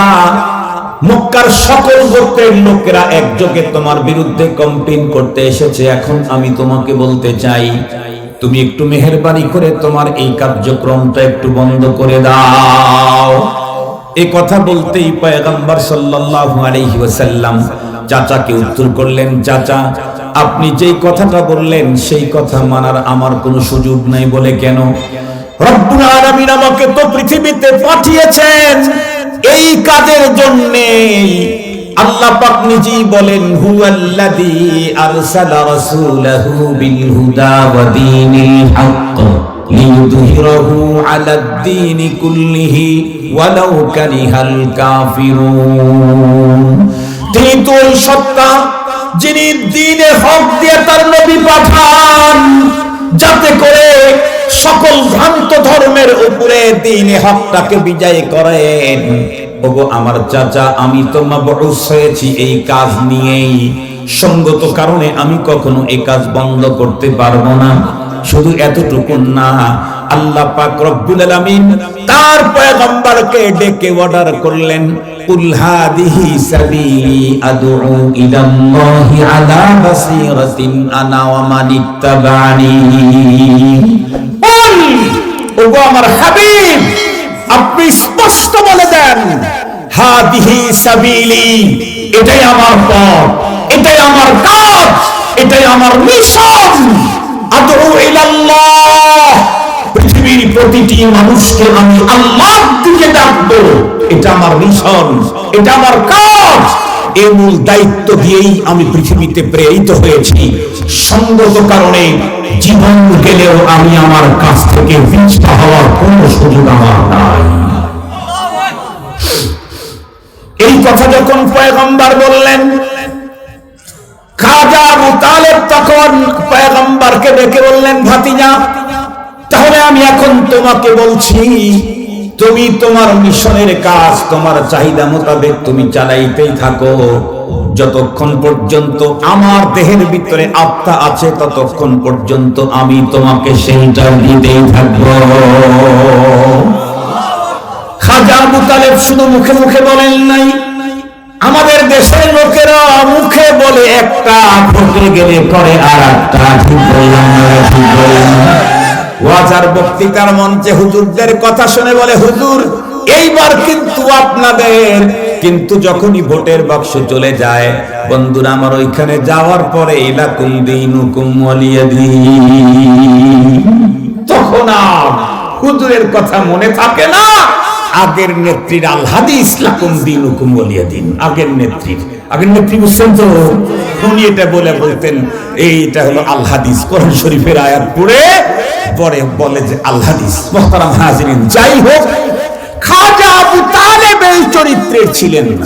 [SPEAKER 1] মক্কার সকল গোত্রের লোকেরা একযোগে তোমার বিরুদ্ধে কমপ্লেইন করতে এসেছে। এখন আমি তোমাকে বলতে চাই, তুমি একটু মেহেরবানি করে তোমার এই কার্যক্রমটা একটু বন্ধ করে দাও। এই কথা বলতেই পয়গম্বর সাল্লাল্লাহু আলাইহি ওয়াসাল্লাম চাচাকে উত্তর করলেন, চাচা, আপনি যেই কথাটা বললেন সেই কথা মানার আমার কোনো সুযোগ নাই। বলে, কেন? রব্বুল আলামিন আমাকে তো পৃথিবীতে পাঠিয়েছেন এই কাজের জন্য। আল্লাহ পাক নিজেই বলেন, হুয়াল্লাযী আরসালা রাসূলাহু বিল হুদা ওয়া দীনিল হক লিইয়ুযহিরাহু আলাদ দীনি কুল্লিহি ওয়ালাউ কারিহাল কাফিরুন। তিনি তো ওই সত্তা যিনি দ্বীনে হক দিয়ে তার নবী পাঠান, যাতে করে সকল ভ্রান্ত ধর্মের উপরে দ্বীনে হকটাকে বিজয় করেন। ওগো আমার চাচা, আমি তো মাবউস হয়েছি এই কাজ নিয়েই। সঙ্গত কারণে আমি কখনো এই কাজ বন্ধ করতে পারবো না। শুধু এতটুকু না, আল্লাহ পাক রব্বুল আলামিন তার পয়গম্বরকে ডেকে অর্ডার করলেন, কুল হাদিহি সাবিলি আদউ ইলাল্লাহি আলা বাসীরাতিন আনা ওয়া মান ইত্তাবানি। ওগো আমার হাবিব, আপনি স্পষ্ট বলে দেন, হাদিহি সাবিলি, এটাই আমার পথ, এটাই আমার কাজ, এটাই আমার মিশন। আদউ ইলাল্লাহ, পৃথিবীর প্রতিটি মানুষকে আমি আল্লাহর দিকে ডাকবো, এটা আমার মিশন, এটা আমার কাজ। এই মূল দায়িত্ব দিয়েই আমি পৃথিবীতে প্রেরিত হয়েছি। সঙ্গত কারণে জীবন গেলেও আমি আমার কাছ থেকে বিচ্ছিন্ন হওয়ার কোনো সুযোগ আমার নাই। এই কথা যখন পয়গম্বর বললেন, খাজা আবু তালেব তখন পয়গম্বরকে ডেকে বললেন, ভাতিজা, তাহলে আমি এখন তোমাকে বলছি, তুমি তোমার মিশনের কাজ তোমার চাহিদা মোতাবেক তুমি চালাইতেই থাকো। যতক্ষণ পর্যন্ত আমার দেহের ভিতরে আত্মা আছে, ততক্ষণ পর্যন্ত আমি তোমাকে সেইটা দিতেই থাকবো। খাজা আবু তালেব শুধু মুখে মুখে বলেন নাই, আমাদের দেশের লোকেরা মুখে বলে একটা, ঠকে গেলে করে আর একটা। ঠিক বললাম না? ঠিক বললাম। ওয়াজার বক্তৃতার মঞ্চে হুজুরদের কথা শুনে বলে, হুজুর এইবার কিন্তু আপনাদের। কিন্তু যখনই ভোটের বাক্স চলে যায়, বন্ধুরা আমার, ওইখানে যাওয়ার পরে লাকুম দীনুকুম ওয়ালিয়া দীন, তখন আর হুজুরের কথা মনে থাকে না। আগের নেত্রীর আল হাদিস লাকুম দীনুকুম ওয়ালিয়া দীন, আগের নেত্রী বুঝছেন তো, উনি এটা বলতেন, এইটা হলো আল হাদিস, কোরআন শরীফের আয়াত পড়ে পরে বলে যে আল হাদিস। মুহতারাম হাজিরিন, যাই হোক, খাজা আবু তালেব এই চরিত্রের ছিলেন না।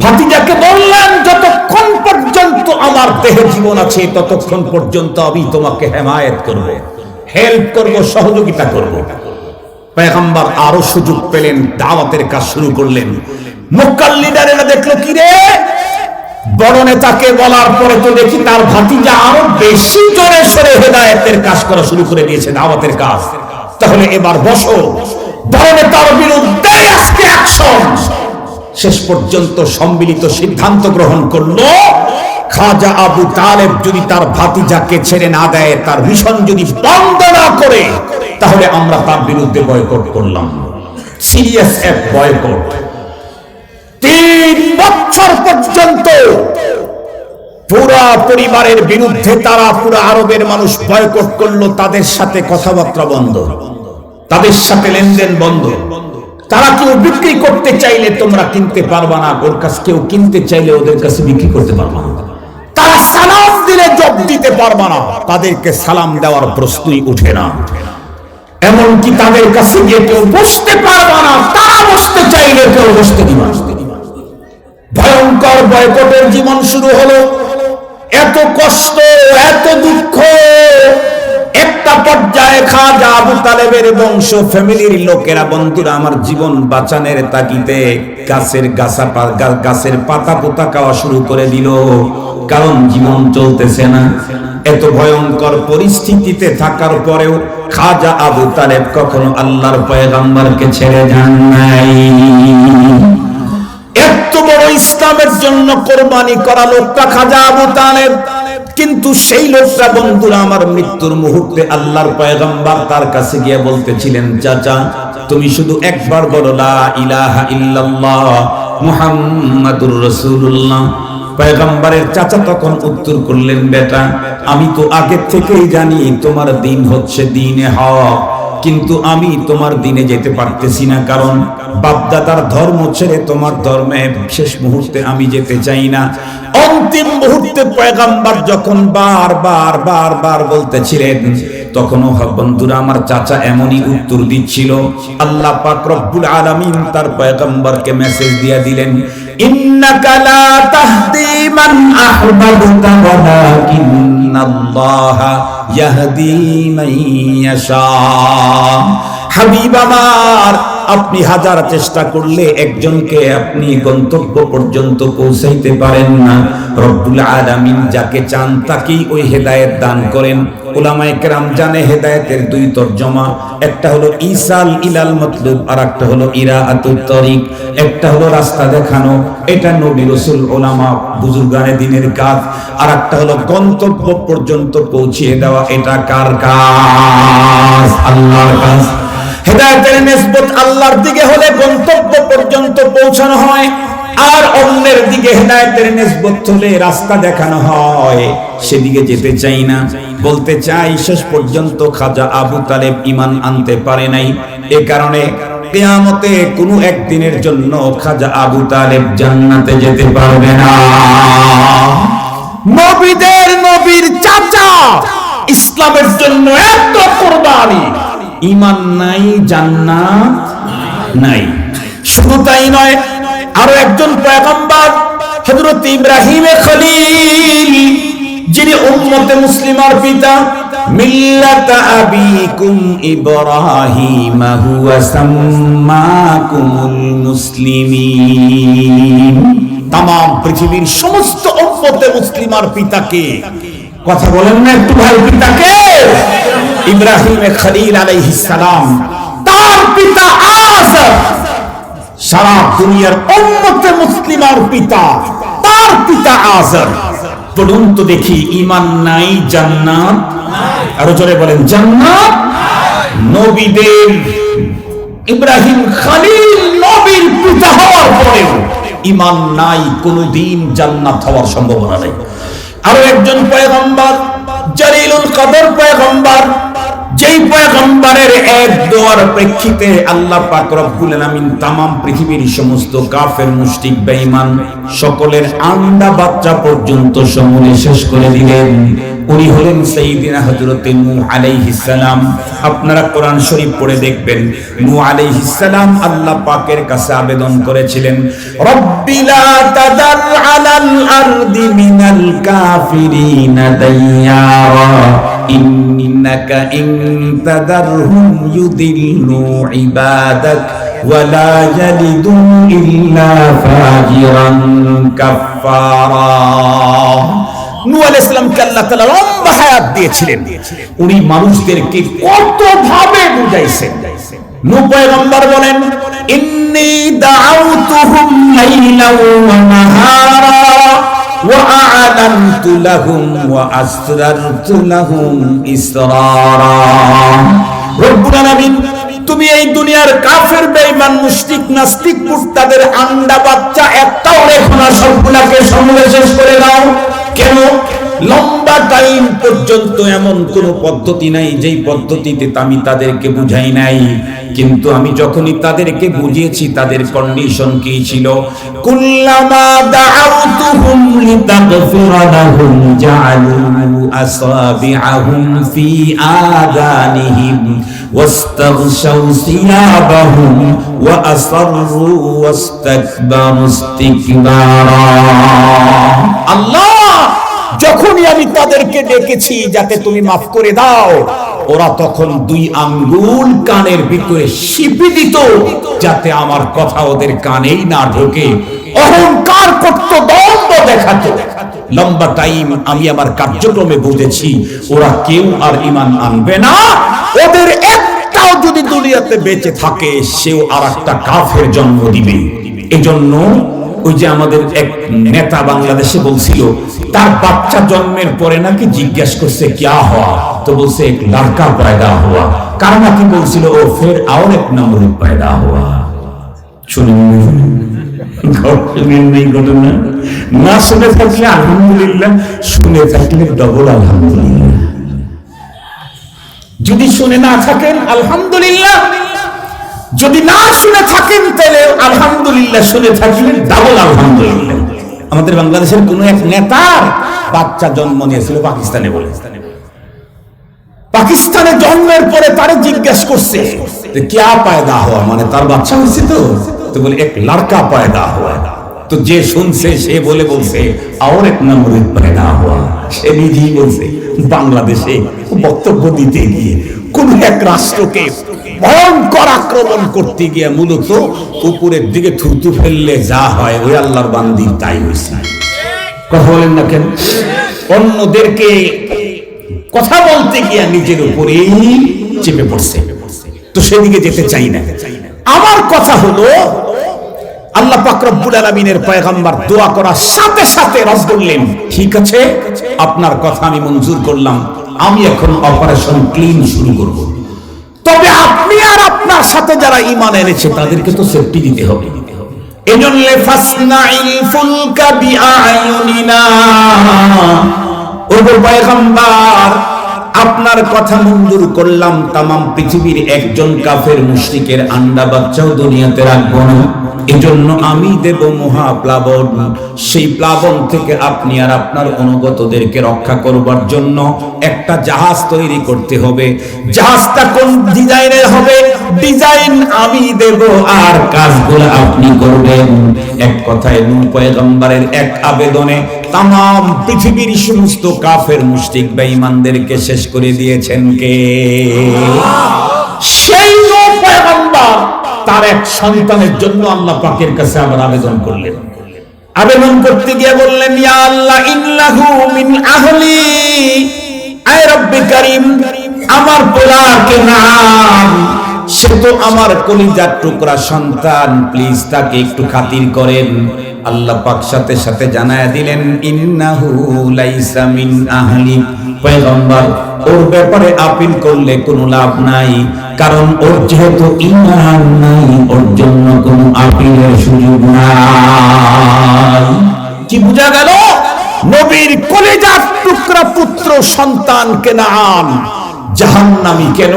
[SPEAKER 1] ভাতিজাকে বললেন, যতক্ষণ পর্যন্ত আমার দেহে জীবন আছে, ততক্ষণ পর্যন্ত আমি তোমাকে হেমায়েত করব, হেল্প করব, সহযোগিতা করব। পয়গম্বর আরো সুযোগ পেলেন, দাওয়াতের কাজ শুরু করলেন। মক্কার লিডারেরা দেখলো, কি রে, বড় নেতাকে বলার পরে তো দেখি তার ভাতিজা আরো বেশি জোরে সরে হেদায়েতের কাজ করা শুরু করে দিয়েছে, দাওয়াতের কাজ। তাহলে এবার বসো, বড় নেতার বিরুদ্ধে আজকে অ্যাকশন। শেষ পর্যন্ত সম্মিলিত সিদ্ধান্ত গ্রহণ করলো,
[SPEAKER 2] খাজা আবু তালেব যদি তার ভাতিজাকে ছেড়ে না দেয়, তার মিশন যদি বন্ধ না করে, তাহলে আমরা তার বিরুদ্ধে বয়কট করলাম, সিরিয়াস এক বয়কট। 3 বছর পর্যন্ত পুরা পরিবারের বিরুদ্ধে তারা পুরা আরবের মানুষ বয়কট করলো। তাদের সাথে কথাবার্তা বন্ধ, তাদের সাথে লেনদেন বন্ধ। তারা কেউ বিক্রি করতে চাইলে তোমরা কিনতে পারবা না, ওর কাছে কেউ কিনতে চাইলে ওদের কাছে বিক্রি করতে পারবা না। তারা সালাম দিলে জব দিতে পারবা না, তাদেরকে সালাম দেওয়ার প্রশ্নই উঠে না। এমনকি তাদের কাছে গিয়ে কেউ বসতে পারবা না, তারা বসতে চাইলে কেউ বসতে দিবা না। ভয়ঙ্কর বয়কটের জীবন শুরু হলো। এত কষ্ট, এত দুঃখ, একটা পর্যায়ে খাজা আবু তালেবের বংশ ফ্যামিলির লোকেরা, বন্ধুরা আমার, জীবন বাঁচানোর তাগিদে গাছের পাতা পোতা খাওয়া শুরু করে দিল, কারণ জীবন চলতেছে না। এত ভয়ঙ্কর পরিস্থিতিতে থাকার পরেও খাজা আবু তালেব কখনো আল্লাহর পয়গম্বরকে ছেড়ে যান নাই। এত বড় ইসলামের জন্য কোরবানি করা লোকটা খাজা আবু তালেব, কিন্তু সেই লোকটা বন্ধুরা আমার মৃত্যুর মুহূর্তে আল্লাহর পয়গম্বর তার কাছে গিয়ে বলতেছিলেন, চাচা তুমি শুধু একবার বলো লা ইলাহা ইল্লাল্লাহ মুহাম্মাদুর রাসূলুল্লাহ। পয়গম্বরের চাচা তখন উত্তর করলেন, বেটা আমি তো আগে থেকেই জানি তোমার দিন হচ্ছে দ্বীনে হক, কিন্তু আমি তোমার দিনে যেতে পারতেছি না, কারণ বাপদাদার ধর্ম ছেড়ে তোমার ধর্মে শেষ মুহূর্তে আমি যেতে চাই না। অন্তিম মুহূর্তে পয়গম্বর যখন বারবার বলতেছিলেন, তখনও বন্ধুরা আমার চাচা এমনই উত্তর দিচ্ছিল। আল্লাহ পাক রব্বুল আলামিন তার পয়গম্বরকে মেসেজ দিয়ে দিলেন, ইন্নাকা লা তাহদি মান আহবাবতা ওয়ালাকিন্নাল্লাহা ইয়াহদি মান ইয়াশা। হাবিব আমার, আপনি হাজার চেষ্টা করলে একজনকে আপনি গন্তব্য পর্যন্ত পৌঁছাইতে পারেন না। রব্বুল আলামিন যাকে চান তাকেই ওই হেদায়েত দান করেন। উলামায়ে কেরাম জানে হেদায়েতের 2 তরজমা, একটা হলো ইসাল ইলাল মাতলুব, আর একটা হলো ইরাআতুত তরিক। একটা হলো রাস্তা দেখানো, এটা নবী রাসূল উলামা বুজুর্গানে দ্বীনের কাজ, আর একটা হলো গন্তব্য পর্যন্ত পৌঁছিয়ে দেওয়া, এটা কার কাজ? আল্লাহর কাজ। হেদায়েতের নিসবত আল্লাহর দিকে হলে গন্তব্য পর্যন্ত পৌঁছানো হয়, আর অন্যের দিকে হেদায়েতের নিসবত হলে রাস্তা দেখানো হয়, সেদিকে যেতে চাই না। বলতে চাই শেষ পর্যন্ত খাজা আবু তালেব ঈমান আনতে পারে নাই। এ কারণে কিয়ামতে কোনো একদিনের জন্য খাজা আবু তালেব জান্নাতে যেতে পারবে না। নবীদের নবীর চাচা ইসলামের জন্য এত কুরবানি, ঈমান নাই, জান্নাত নাই। শুধু তাই নয়, আরো একজন পয়গম্বর হযরত ইব্রাহিম খলিল, যিনি উম্মতে মুসলিমার পিতা, মিল্লাত আবিকুম ইব্রাহিম হুয়া সাম্মাকুমুল মুসলিমিন। तमाम পৃথিবীর সমস্ত উম্মতে মুসলিমার পিতাকে, কথা বলেন না একটু ভাই, পিতাকে ইব্রাহিম খলিল আলাইহিস সালাম, তার পিতা আযর, সারা দুনিয়ার উম্মতে মুসলিমার পিতা, তার পিতা আযর। বলুন তো দেখি, ঈমান নাই, জান্নাত নাই। আরো জোরে বলেন, জান্নাত নাই। নবীদের ইব্রাহিম খলিল নবীর পিতা হওয়ার পরেও ঈমান নাই, কোনদিন জান্নাত হওয়ার সম্ভাবনা নেই। আরো একজন পয়গম্বর, জলিলুল কদর পয়গম্বর, যেই পয়গম্বরের এক দোয়ার প্রেক্ষিতে আল্লাহ পাক রব্বুল আলামিন तमाम পৃথিবীর সমস্ত কাফের মুশরিক বেঈমান সকলের আন্ডা বাচ্চা পর্যন্ত সমূলে শেষ করে দিলেন। উনি হলেন সাইয়্যিদিনা হযরত নূহ আলাইহিস সালাম। আপনারা কোরআন শরীফ পড়ে দেখবেন, নূহ আলাইহিস সালাম আল্লাহ পাকের কাছে আবেদন করেছিলেন, রব্বি লা তাদার আলাল আরদি মিনাল কাফিরিনা দাইয়ারা ইন্নাকা ইন তাদারহুম ইউদিল্লু ইবাদাক ওয়ালা ইয়ালিদু ইল্লা ফাজিরান কাফফারা। নূহ আলাইহিস সালামকে আল্লাহ তাআলা লম্বা হায়াত দিয়েছিলেন। উনি মানুষদেরকে কত ভাবে বুঝাইছেন। নূহ পয়গম্বর বলেন, ইন্নী দাআউতুহুম লাইলাও ওয়া নাহারা ওয়া আ'লানতু লাহুম ওয়া আসরারতু লাহুম ইসরারা। রব্বুল আলামিন, তুমি এই দুনিয়ার কাফের, বেঈমান, মুশরিক, নাস্তিক, মুরতাদের আন্ডা বাচ্চা একটাও রেখো না, সবগুলাকে সমূলে শেষ করে দাও। কেন? লম্বা টাইম পর্যন্ত এমন কোন পদ্ধতি নাই যেই পদ্ধতিতে আমি তাদেরকে বুঝাই নাই, কিন্তু আমি যখনই তাদেরকে বুঝিয়েছি তাদের কন্ডিশন কি ছিল? কুল্লামা দাআউতুহুম লিতাগফিরা লাহুম জাআলু আসাবিআহুম ফি আযানিহিম ওয়াস্তাগশাউ সিয়াবাহুম ওয়া আসররু ওয়াস্তাকবারু ইস্তিকবারা। আল্লাহ, যখনই আমি তাদেরকে ডেকেছি যাতে তুমি মাফ করে দাও, ওরা তখন দুই আঙ্গুল কানের ভিতরে শিপি দিত যাতে আমার কথা ওদের কানেই না ঢোকে। অহংকার করত, দম্ভ দেখাতো। লম্বা টাইম আমি আমার কার্যক্রমে বুঝেছি ওরা কেউ আর ঈমান আনবে না। ওদের একটাও যদি দুনিয়াতে বেঁচে থাকে সেও আর একটা কাফের জন্ম দিবে। এজন্য ওই যে আমাদের এক নেতা বাংলাদেশে বলছিল, তার বাচ্চা জন্মের পরে নাকি জিজ্ঞেস করছে কিয়া হওয়া, তো বলছে এক লড়কা পয়দা হুয়া। কার নাকি বলছিল ও ফের আর এক নমরুদ পয়দা হুয়া। শুনুন ঘটনা না শুনে থাকলে আলহামদুলিল্লাহ, শুনে থাকলে ডবল আলহামদুলিল্লাহ। যদি শুনে না থাকেন আলহামদুলিল্লাহ, যদি না শুনে থাকেন তাহলে আলহামদুলিল্লাহ, শুনে থাকলেন ডাবল আলহামদুলিল্লাহ। আমাদের বাংলাদেশের কোন এক নেতার বাচ্চা জন্ম নিয়েছিল পাকিস্তানে, বলে পাকিস্তানে জন্মের পরে তারে জিজ্ঞেস করছে যে কিয়া পয়দা হওয়া, মানে তার বাচ্চা হয়েছে তো বলে এক লড়কা পয়দা হওয়া। তো যে শুনছে সে বলছে আর এক নমরুদ পয়দা হওয়া। সে নিজেই বলছে বাংলাদেশে বক্তব্য দিতে গিয়ে কোন এক রাষ্ট্রকে ভয়ঙ্কর আক্রমণ করতে গিয়ে মূলত উপরের দিকে থুতু ফেললে যা হয় ওই আল্লাহর বান্দির তাই হয়েছে। কথা বলেন না কেন? অন্যদেরকে কথা বলতে গিয়ে নিজের উপরেই চেপে পড়ছে। তো সেদিকে যেতে চাই না। আমার কথা হলো, আল্লাহ পাক রব্বুল আলামিনের পয়গম্বর দোয়া করার সাথে সাথে রব বললেন, ঠিক আছে আপনার কথা আমি মঞ্জুর করলাম, আমি এখন অপারেশন ক্লিন শুরু করব। তবে আপনি আর আপনার সাথে যারা ঈমান এনেছে তাদেরকে তো সেফটি দিতে হবে। এজন্য ফাসনাইল ফুলকা বিআয়ুনিনা, ও পয়গম্বর আপনার কথা মঞ্জুর করলাম, তাম পৃথিবীর একজন কাফের মুশরিকের আন্ডা বাচ্চাও দুনিয়াতে রাখবো না। এজন্য আমি দেব মহাপ্লাবন। সেই প্লাবন থেকে আপনি আর আপনার অনুগতদেরকে রক্ষা করবার জন্য একটা জাহাজ তৈরি করতে হবে। জাহাজটা কোন ডিজাইনের হবে? ডিজাইন আমি দেব আর কাজগুলো আপনি করবেন। এক কথায় নূহ পয়গম্বরের এক আবেদনে তাম পৃথিবীর সমস্ত কাফের মুশরিক বেঈমানদেরকে শেষ করে দিয়েছেন কে? সেই নূহ পয়গম্বর তার এক সন্তানের জন্য আল্লাহ পাকের কাছে আবার আবেদন করলেন। আবেদন করতে গিয়ে বললেন, ইয়া আল্লাহ ইন্নাহু মিন আহলি, আয় রব্বে কারীম আমার পোলাকে নাম, সে তো আমার কলিজার টুকরা সন্তান, প্লিজ তাকে একটু খাতির করেন। আল্লাহ পাক সাথে সাথে জানায়া দিলেন, ইন্নাহু লাইসা মিন আহলি। পয়গম্বর ওর ব্যাপারে আপিল করলে কোনো লাভ নাই, কারণ ওর যেহেতু ঈমান নাই, ওর জন্য কোনো আপিলের সুযোগ নাই। কি বোঝা গেল? নবীর কলিজার টুকরা পুত্র সন্তান কেনান জাহান্নামী কেন?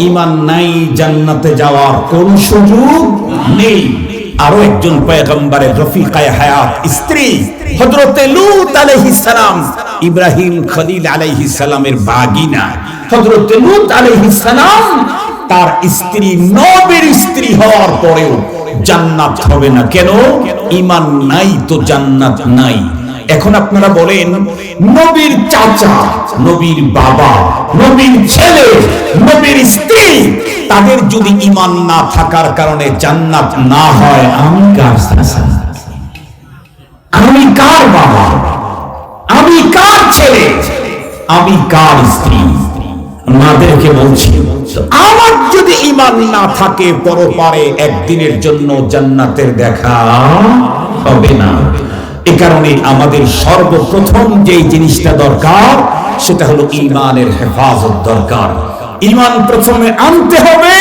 [SPEAKER 2] ঈমান নাই, জান্নাতে যাওয়ার কোন সুযোগ নেই। আরো একজন পয়গম্বরের রফিকায়ে হায়াত স্ত্রী হযরতে লূত আলাইহিস সালাম, ইব্রাহিম খলিল আলাইহিস সালামের বাগিনা হযরতে লূত আলাইহিস সালাম, তার স্ত্রী নবীর স্ত্রী হওয়ার পরেও জান্নাত হবে না কেন? ঈমান নাই তো জান্নাত নাই। এখন আপনারা বলেন, নবীর চাচা, নবীর বাবা, নবীর ছেলে, নবীর স্ত্রী, তাদের যদি ঈমান না থাকার কারণে জান্নাত না হয়, আমি কার চাচা, আমি কার বাবা, আমি কার ছেলে, আমি কার স্ত্রী? মাদেরকে বলছি, আমার যদি ঈমান না থাকে পরপারে একদিনের জন্য জান্নাতের দেখা হবে না। এ কারণে আমাদের সর্বপ্রথম যে জিনিসটা দরকার সেটা হলো ঈমানের হেফাজত দরকার। ঈমান প্রথমে আনতে হবে,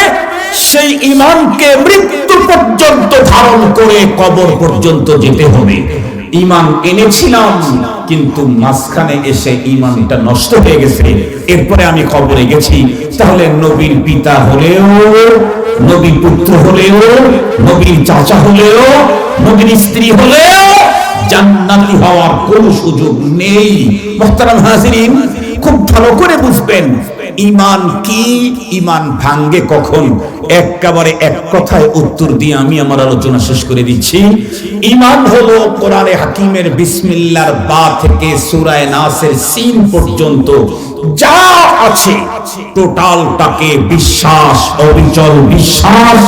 [SPEAKER 2] সেই ঈমানকে মৃত্যু পর্যন্ত ধারণ করে কবর পর্যন্ত যেতে হবে। ঈমান এনেছিলাম কিন্তু মাঝখানে এসে ঈমানটা নষ্ট হয়ে গেছে, এরপরে আমি কবরে গেছি, তাহলে নবীর পিতা হলেও, নবীর পুত্র হলেও, নবীর চাচা হলেও, নবীর স্ত্রী হলেও জান্নাতি হওয়ার কোনো সুযোগ নেই। মুহতারাম হাজিরিন, খুব ভালো করে বুঝবেন ঈমান কি, ঈমান ভাঙ্গে কখন। একেবারে এক কথায় উত্তর দিয়ে আমি আমার আলোচনা শেষ করে দিচ্ছি। ঈমান হলো কোরআনে হাকিমের বিসমিল্লাহর বা থেকে সূরা নাসের সিন পর্যন্ত যা আছে টোটালটাকে বিশ্বাস, অবিচল বিশ্বাস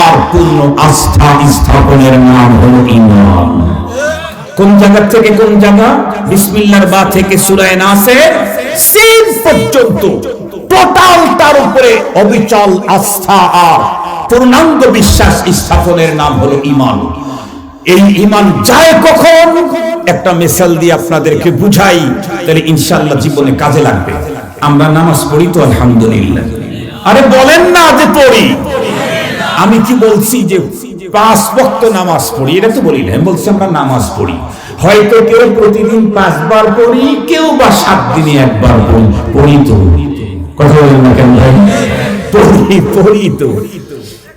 [SPEAKER 2] আর পূর্ণ আস্থা স্থাপনের নাম হলো ঈমান। কোন জায়গা থেকে কোন জায়গা? বিসমিল্লাহর বা থেকে সূরা নাসের সিন পর্যন্ত টোটাল তার উপরে অবিচল আস্থা আর পূর্ণাঙ্গ বিশ্বাস স্থাপনের নাম হলো ঈমান। এই ঈমান যায় কখন? একটা মিসাল দিয়ে আপনাদেরকে বুঝাই, তাহলে ইনশাআল্লাহ জীবনে কাজে লাগবে। আমরা নামাজ পড়ি তো আলহামদুলিল্লাহ, আরে বলেন না যে পড়ি। আমি কি বলছি যে 5 ওয়াক্ত নামাজ পড়ি, এটা তো বলি না, আমি বলছি আমরা নামাজ পড়ি। হয়তো কেউ প্রতিদিন 5 বার পড়ি, কেউ বা 7 দিনে 1 বার পড়ি। পড়ি তো, কথা বলেন না কেন ভাই? পড়ি তো।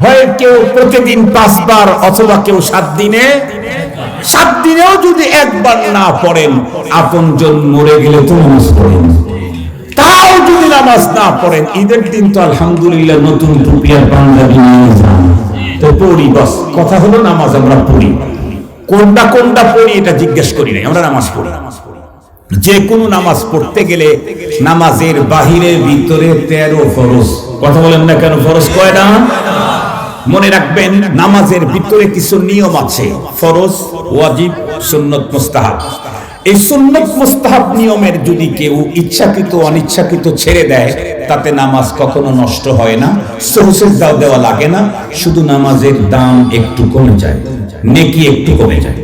[SPEAKER 2] হয় কেউ প্রতিদিন 5 বার, অথবা কেউ 7 দিনেও যদি 1 বার না পড়েন, আপনজন মরে গেলে তো নামাজ পড়েন। তাও যদি নামাজ না পড়েন, ঈদের দিন তো আলহামদুলিল্লাহ নতুন টুপি আর পাঞ্জাবি নিয়ে যান, তো পড়ি। বাস কথা হলো নামাজ আমরা পড়ি। কোনটা পড়ি এটা জিজ্ঞেস করি নাই, আমরা নামাজ পড়ি। যে কোনো নামাজ পড়তে গেলে নামাজের বাহিরে ভিতরে 13 ফরজ। কথা বলেন না কেন? ফরজ কয়টা? মনে রাখবেন, নামাজের ভিতরে কিছু নিয়ম আছে, ফরজ, ওয়াজিব, সুন্নত, মুস্তাহাব। এই সুন্নত মুস্তাহাব নিয়মের যদি কেউ ইচ্ছাকৃত অনিচ্ছাকৃত ছেড়ে দেয়, তাতে নামাজ কখনো নষ্ট হয় না, সহজে দেওয়া লাগে না, শুধু নামাজের দাম একটু কমে যায়, নেকি একটু কমে যায়।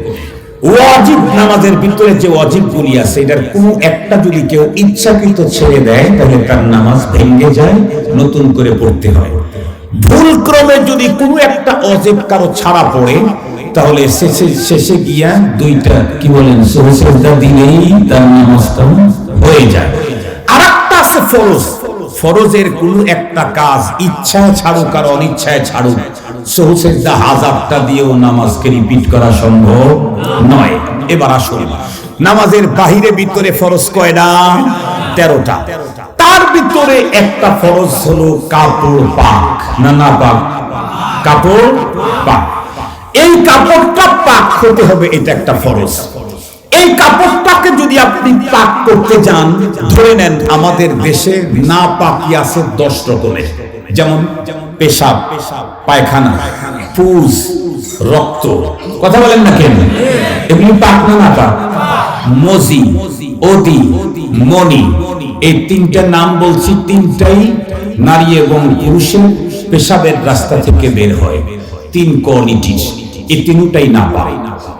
[SPEAKER 2] ওয়াজিব, নামাজের ভিতরে যে ওয়াজিব গুলি আছে, এটার কোনো একটা যদি কেউ ইচ্ছাকৃত ছেড়ে দেয়, তাহলে তার নামাজ ভেঙে যায়, নতুন করে পড়তে হয়। ভুল ক্রমে যদি কোনো একটা ওয়াজিব কারো ছাড়া পড়ে, তাহলে শেষে গিয়া 2টা কি বলেন সুজদা দিলেই তার নামাজটা হয়ে যায়। আরেকটা আছে ফরজ। ফরজের কোনো একটা কাজ ইচ্ছায় ছাড়ুক আর অনিচ্ছায় ছাড়ুক, সুজদা 1000টা দিয়েও নামাজকে রিপিট করা সম্ভব নয়। এবার আসুন, নামাজের বাহিরে ভিতরে ফরজ কয়টা? 13টা। তার ভিতরে একটা ফরজ হলো কাপড় পাক, না পাক, কাপড় পাক। এই কাপড়টা পাক হতে হবে, এটা একটা ফরজ। এই কাপড়টাকে যদি আপনি পাক করতে যান, ধরে নেন আমাদের দেশে না পাকি আছে 10 রকমের, যেমন পেশাব, পায়খানা, পুজ, রক্ত। কথা বলেন না কেন? এগুলি পাক না পাক? মজি, ওদি, মনি, এই 3টা নাম বলছি, 3টাই নারী এবং পুরুষের পেশাবের রাস্তা থেকে বের হয়। 3 কোয়ালিটি, এই 3টাই না পাক।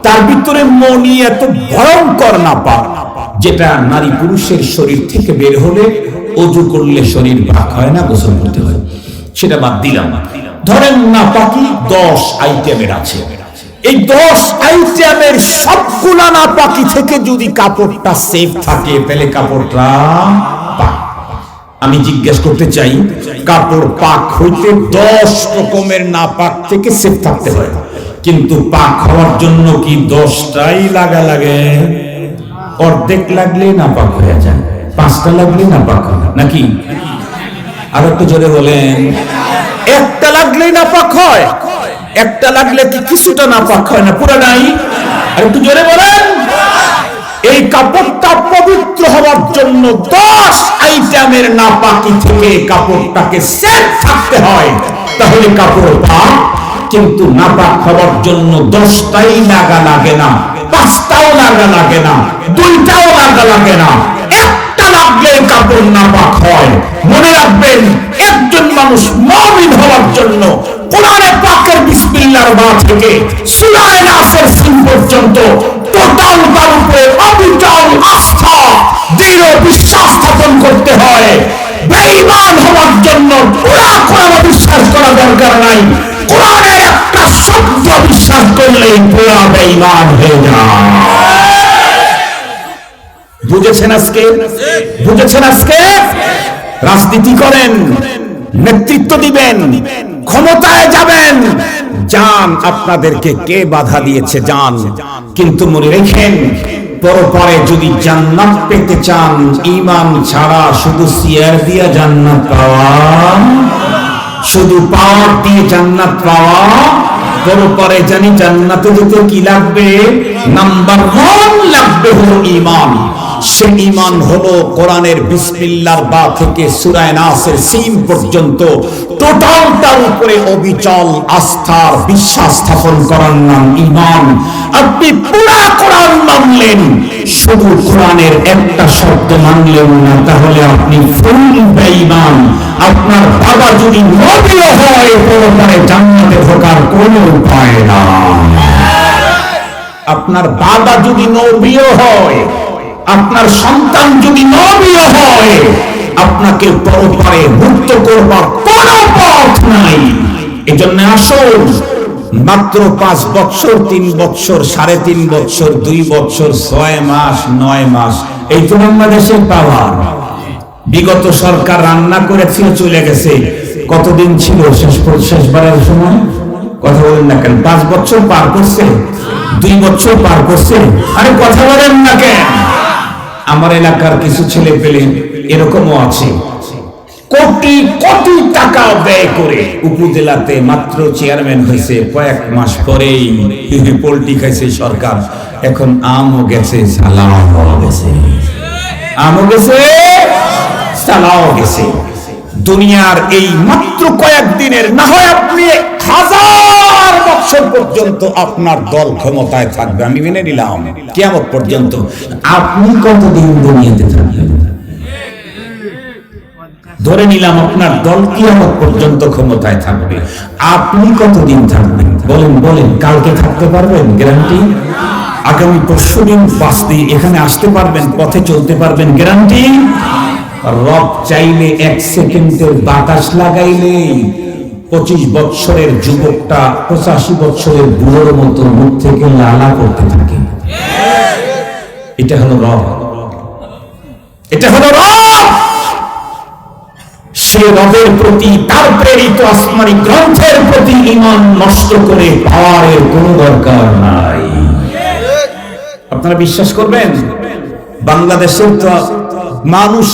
[SPEAKER 2] তার ভিতরে মনি এত ভয়ঙ্কর না পাক, যেটা নারী পুরুষের শরীর থেকে বের হলে ওযু করলে শরীর পাক হয় না, গোসল করতে হয়। সেটা বাদ দিলাম। ধরেন না পাকি 10 আইটেমের আছে। এই 10 আইটেমের সবগুলা না পাকি থেকে যদি কাপড়টা সেফ থাকে, তাহলে কাপড়টা পাক। আমি জিজ্ঞেস করতে চাই, কাপড় পাক হইতে 10 রকমের না পাক থেকে সেফ থাকতে হয়, কিন্তু পাক হওয়ার জন্য কি 10টাই লাগে? অর্ধেক লাগলে না পাক হয়ে যায়, 5টা লাগলে না পাক হয় নাকি? আর একটু জোরে বলেন। একটা লাগলেই না পাক হয়? একটা লাগলে কি কিছুটা না পাক হয় না? পুরো নাই? আর একটু জোরে বলেন। এই কাপড়টা পবিত্র হওয়ার জন্য 10 আইটেমের নাপাকি থেকে কাপড়টাকে সেফ থাকতে হয়, তাহলে কাপড় পাক। কিন্তু নাপাক হওয়ার জন্য 10টাই লাগা লাগে না, 5টাও লাগা লাগে না, 2টাও লাগা লাগে না, একটা লাগলে কাপড় নাপাক হয়। মনে রাখবেন, একজন মানুষ মুমিন হওয়ার জন্য কোরআনে পাকের বিসমিল্লাহর বা থেকে সূরা নাসের সিন পর্যন্ত টোটাল তার উপরে অবিচল আস্থা দৃঢ় বিশ্বাস স্থাপন করতে হয়। বেঈমান হওয়ার জন্য পুরা কোরআন বিশ্বাস করা দরকার নাই, কোরআনের একটা শব্দ বিশ্বাস করলেই পুরা বেঈমান হয়ে যায়। বুঝেছেন আজকে? বুঝেছেন আজকে? রাজনীতি করেন, নেতৃত্ব দিবেন, ক্ষমতায় যাবেন, যান, আপনাদেরকে কে বাধা দিয়েছে? যান, কিন্তু মনে রেখেন পরপরে যদি জান্নাত পেতে চান, ঈমান ছাড়া শুধু সিয়ার দিয়ে জান্নাত পাওয়া, শুধু পাওয়ার দিয়ে জান্নাত পাওয়া, পরপরে জানি জান্নাতে যেতে কি লাগবে? নাম্বার 1 লাগবে হলো ঈমান। সে ঈমান হলো কোরআনের বিসমিল্লাহর বা থেকে সূরা নাসের সিন পর্যন্ত টোটালটার উপরে অবিচল আস্থার বিশ্বাস স্থাপন করার নাম ঈমান। আপনি পুরা কোরআন মানলেন, শুধু কোরআনের একটা শব্দ মানলেন না, তাহলে আপনি ফুল বেঈমান। আপনার বাবা যদি নবীও হয়, পরপরে জান্নাতে ঢোকার কোনো উপায় না। আপনার বাবা যদি নবীও হয়, আপনার সন্তান যদি নবীও হয়, আপনাকে পরপরে মুক্ত করবার কোনো পথ নাই। এজন্য আসুন, মাত্র 5 বছর, 3 বছর, 3.5 বছর, 2 বছর, 6 মাস, 9 মাস, এই তো বাংলাদেশের পাওয়ার। বিগত সরকার রান্না করেছিল, চলে গেছে। কতদিন ছিল শেষবারের সময়? কথা বলেন না কেন? 5 বছর পার করছে, 2 বছর পার করছে। আরে কথা বলেন না কেন? আমার এলাকার কিছু ছেলে পেলে এরকমও আছে, কোটি কোটি টাকা ব্যয় করে উপজেলাতে মাত্র চেয়ারম্যান হয়েছে, কয়েক মাস পরেই পোল্ট্রি খাইছে সরকার। এখন আমও গেছে, সালাও গেছে, আমও গেছে, সালাও গেছে। দুনিয়ার এই মাত্র কয়েকদিনের, না হয় আপনি 1000 বছর পর্যন্ত আপনার দল ক্ষমতায় থাকবে, আমি মেনে নিলাম, কিয়ামত পর্যন্ত। আপনি কতদিন দুনিয়াতে থাকবেন? ধরে নিলাম আপনার দল কিয়ামত পর্যন্ত ক্ষমতায় থাকবে, আপনি কতদিন থাকবেন? বলেন বলেন, কালকে থাকতে পারবেন? গ্যারান্টি? আগামী পরশুদিন বাঁচতে এখানে আসতে পারবেন? পথে চলতে পারবেন? গ্যারান্টি? রব চাইলে 1 সেকেন্ডের বাতাস লাগাইলে 25 বছরের যুবকটা 85 বছরের বুড়োর মতো মুখ থেকে লালা করতে থাকে। এটা হলো রব, এটা হলো রব। সে রবের প্রতি, তার প্রেরিত আসমানি গ্রন্থের প্রতি ঈমান নষ্ট করে পাওয়ারের কোনো দরকার নাই। আপনারা বিশ্বাস করবেন, বাংলাদেশের তো মানুষ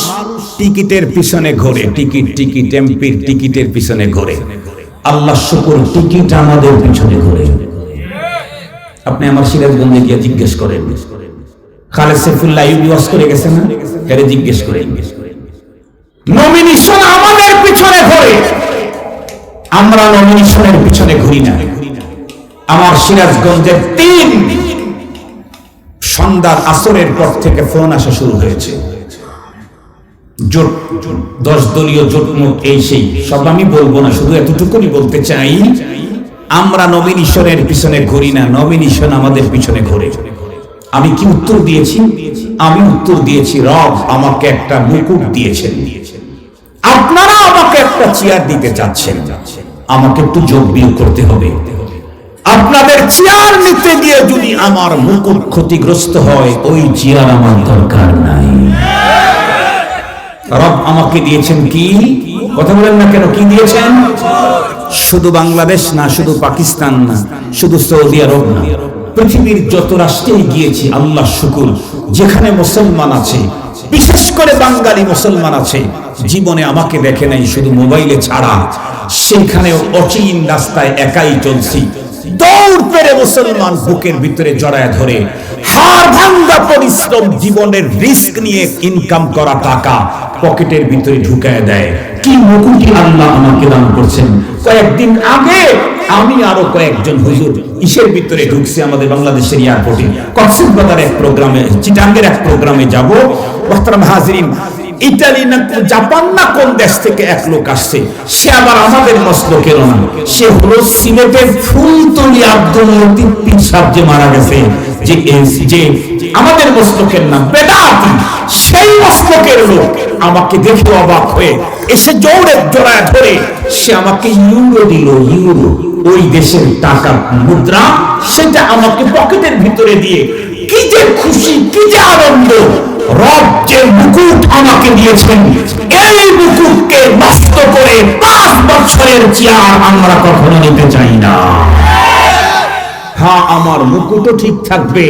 [SPEAKER 2] টিকিটের পিছনে ঘোরে, টিকিট এমপির টিকিটের পিছনে ঘোরে। আল্লাহ শুকর, টিকিট আমাদের পিছনে ঘোরে। আপনি আমার সিরাজগঞ্জে গিয়ে জিজ্ঞেস করেন, খালেদ সাইফুল্লাহ ইউজ করে গেছে না? এর জিজ্ঞেস করেন। নমিনেশন আমাদের পিছনে ঘোরে, আমরা নমিনেশনের পিছনে ঘুরি না। আমার সিরাজগঞ্জের 3 সন্ধ্যার আসরের পর থেকে ফোন আসা শুরু হয়েছে। জোট 10 দলীয় জোটমুট এই সেই সব আমি বলবো না, শুধু এতটুকুনি বলতে চাই, আমরা নমিনেশনের পিছনে ঘুরি না, নমিনেশন আমাদের পিছনে ঘোরে। আমি কি উত্তর দিয়েছি? আমি উত্তর দিয়েছি, রব আমাকে একটা মুকুট দিয়েছেন, আপনারা আমাকে একটা চেয়ার দিতে চাচ্ছেন, আমাকে একটু যোগ বিয়োগ করতে হবে। আপনাদের চেয়ার নিতে গিয়ে যদি আমার মুকুট ক্ষতিগ্রস্ত হয়, ওই চেয়ার আমার দরকার নাই। রব আমাকে দিয়েছেন কি? কথা বলেন না কেন? কি দিয়েছেন? শুধু বাংলাদেশ না, শুধু পাকিস্তান না, শুধু সৌদি আরব না, পৃথিবীর যত রাষ্ট্রেই গিয়েছি, আল্লাহ শুকুর, যেখানে মুসলমান আছে, বিশেষ করে বাঙালি মুসলমান আছে, জীবনে আমাকে দেখে নাই শুধু মোবাইলে ছাড়া। সেখানে অচিন রাস্তায় একাই চলছি, দৌড় পেরে মুসলমান বুকের ভিতরে জড়ায় ধরে, হাড় ভাঙ্গা পরিশ্রম, জীবনের রিস্ক নিয়ে ইনকাম করা টাকা পকেটের ভিতরে ঢুকায় দেয়। কি মুকুটি আল্লাহ আমাকে দান করছেন। কয়েকদিন আগে আমি আরো কয়েকজন হুজুর ইসের ভিতরে ঢুকছি, আমাদের বাংলাদেশের এয়ারপোর্টে, কক্সবাজার এক প্রোগ্রামে, চিটাঙ্গের এক প্রোগ্রামে যাব। মোহতারাম হাজিরিন, ইতালি না জাপান না কোন দেশ থেকে এক লোক আসছে, সে আবার আমাদের মসলকের না, সে হলো সিলেটের ফুলতলি আব্দুল লতিফ পীর সাহেব যে মারা গেছে, যে আমাদের মস্তকের নাম বেদাতি, সেই মস্তকের লোক আমাকে দেখে অবাক হয়ে এসে জড়ায় ধরে সে আমাকে ইউরো দিল, ইউরো, ওই দেশের টাকা মুদ্রা, সেটা আমাকে পকেটের ভিতরে দিয়ে কি যে খুশি, কি যে আনন্দ। রব যে মুকুট আমাকে দিয়েছেন, এই মুকুটকে নষ্ট করে 5 বছরের চেয়ার আমরা কখনো নিতে চাই না। হ্যাঁ, আমার মুকুটও ঠিক থাকবে,